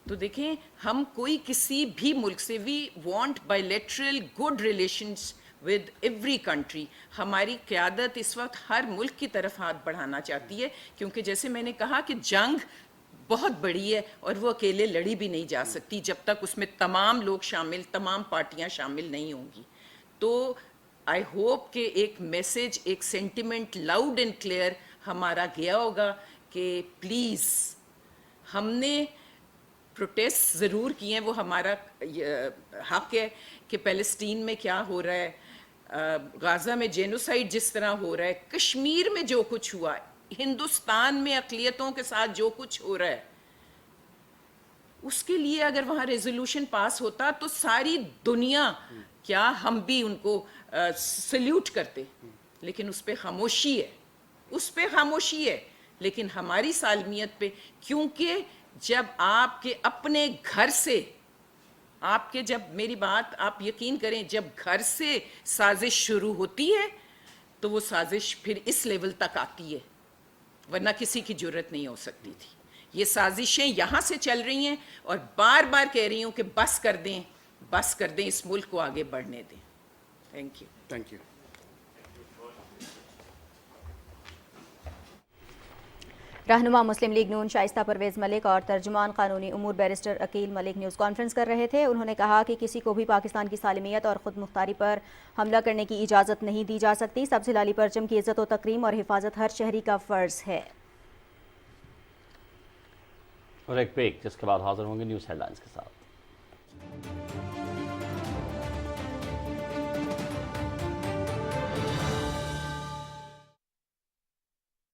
तो देखें हम कोई किसी भी मुल्क से, we want bilateral good relations with every country. हमारी क़यादत इस वक्त हर मुल्क की तरफ हाथ बढ़ाना चाहती है, क्योंकि जैसे मैंने कहा कि जंग बहुत बड़ी है और वो अकेले लड़ी भी नहीं जा सकती जब तक उसमें तमाम लोग शामिल, तमाम पार्टियां शामिल नहीं होंगी। तो आई होप कि एक मैसेज, एक सेंटिमेंट लाउड एंड क्लियर हमारा गया होगा कि प्लीज़, हमने प्रोटेस्ट ज़रूर किए हैं, वो हमारा हक है कि फ़लस्तीन में क्या हो रहा है, गाज़ा में जेनोसाइड जिस तरह हो रहा है, कश्मीर में जो कुछ हुआ, हिंदुस्तान में अक़लियतों के साथ जो कुछ हो रहा है, उसके लिए अगर वहाँ रेजोल्यूशन पास होता तो सारी दुनिया, क्या हम भी उनको सल्यूट करते, लेकिन उस पर खामोशी है, उस पर खामोशी है। लेकिन हमारी सालमियत पे, क्योंकि जब आपके अपने घर से, आपके, जब मेरी बात आप यकीन करें, जब घर से साजिश शुरू होती है तो वो साजिश फिर इस लेवल तक आती है, वरना किसी की जुर्रत नहीं हो सकती थी। ये साजिशें यहाँ से चल रही हैं और बार बार कह रही हूँ कि बस कर दें, बस कर दें, इस मुल्क को आगे बढ़ने दें। Thank you. Thank you. رہنما مسلم لیگ نون شائستہ پرویز ملک اور ترجمان قانونی امور بیرسٹر عقیل ملک نیوز کانفرنس کر رہے تھے. انہوں نے کہا کہ کسی کو بھی پاکستان کی سالمیت اور خود مختاری پر حملہ کرنے کی اجازت نہیں دی جا سکتی. سبز ہلالی پرچم کی عزت و تکریم اور حفاظت ہر شہری کا فرض ہے. اور ایک بریک جس کے بعد حاضر ہوں گے نیوز ہیڈ لائنز کے ساتھ.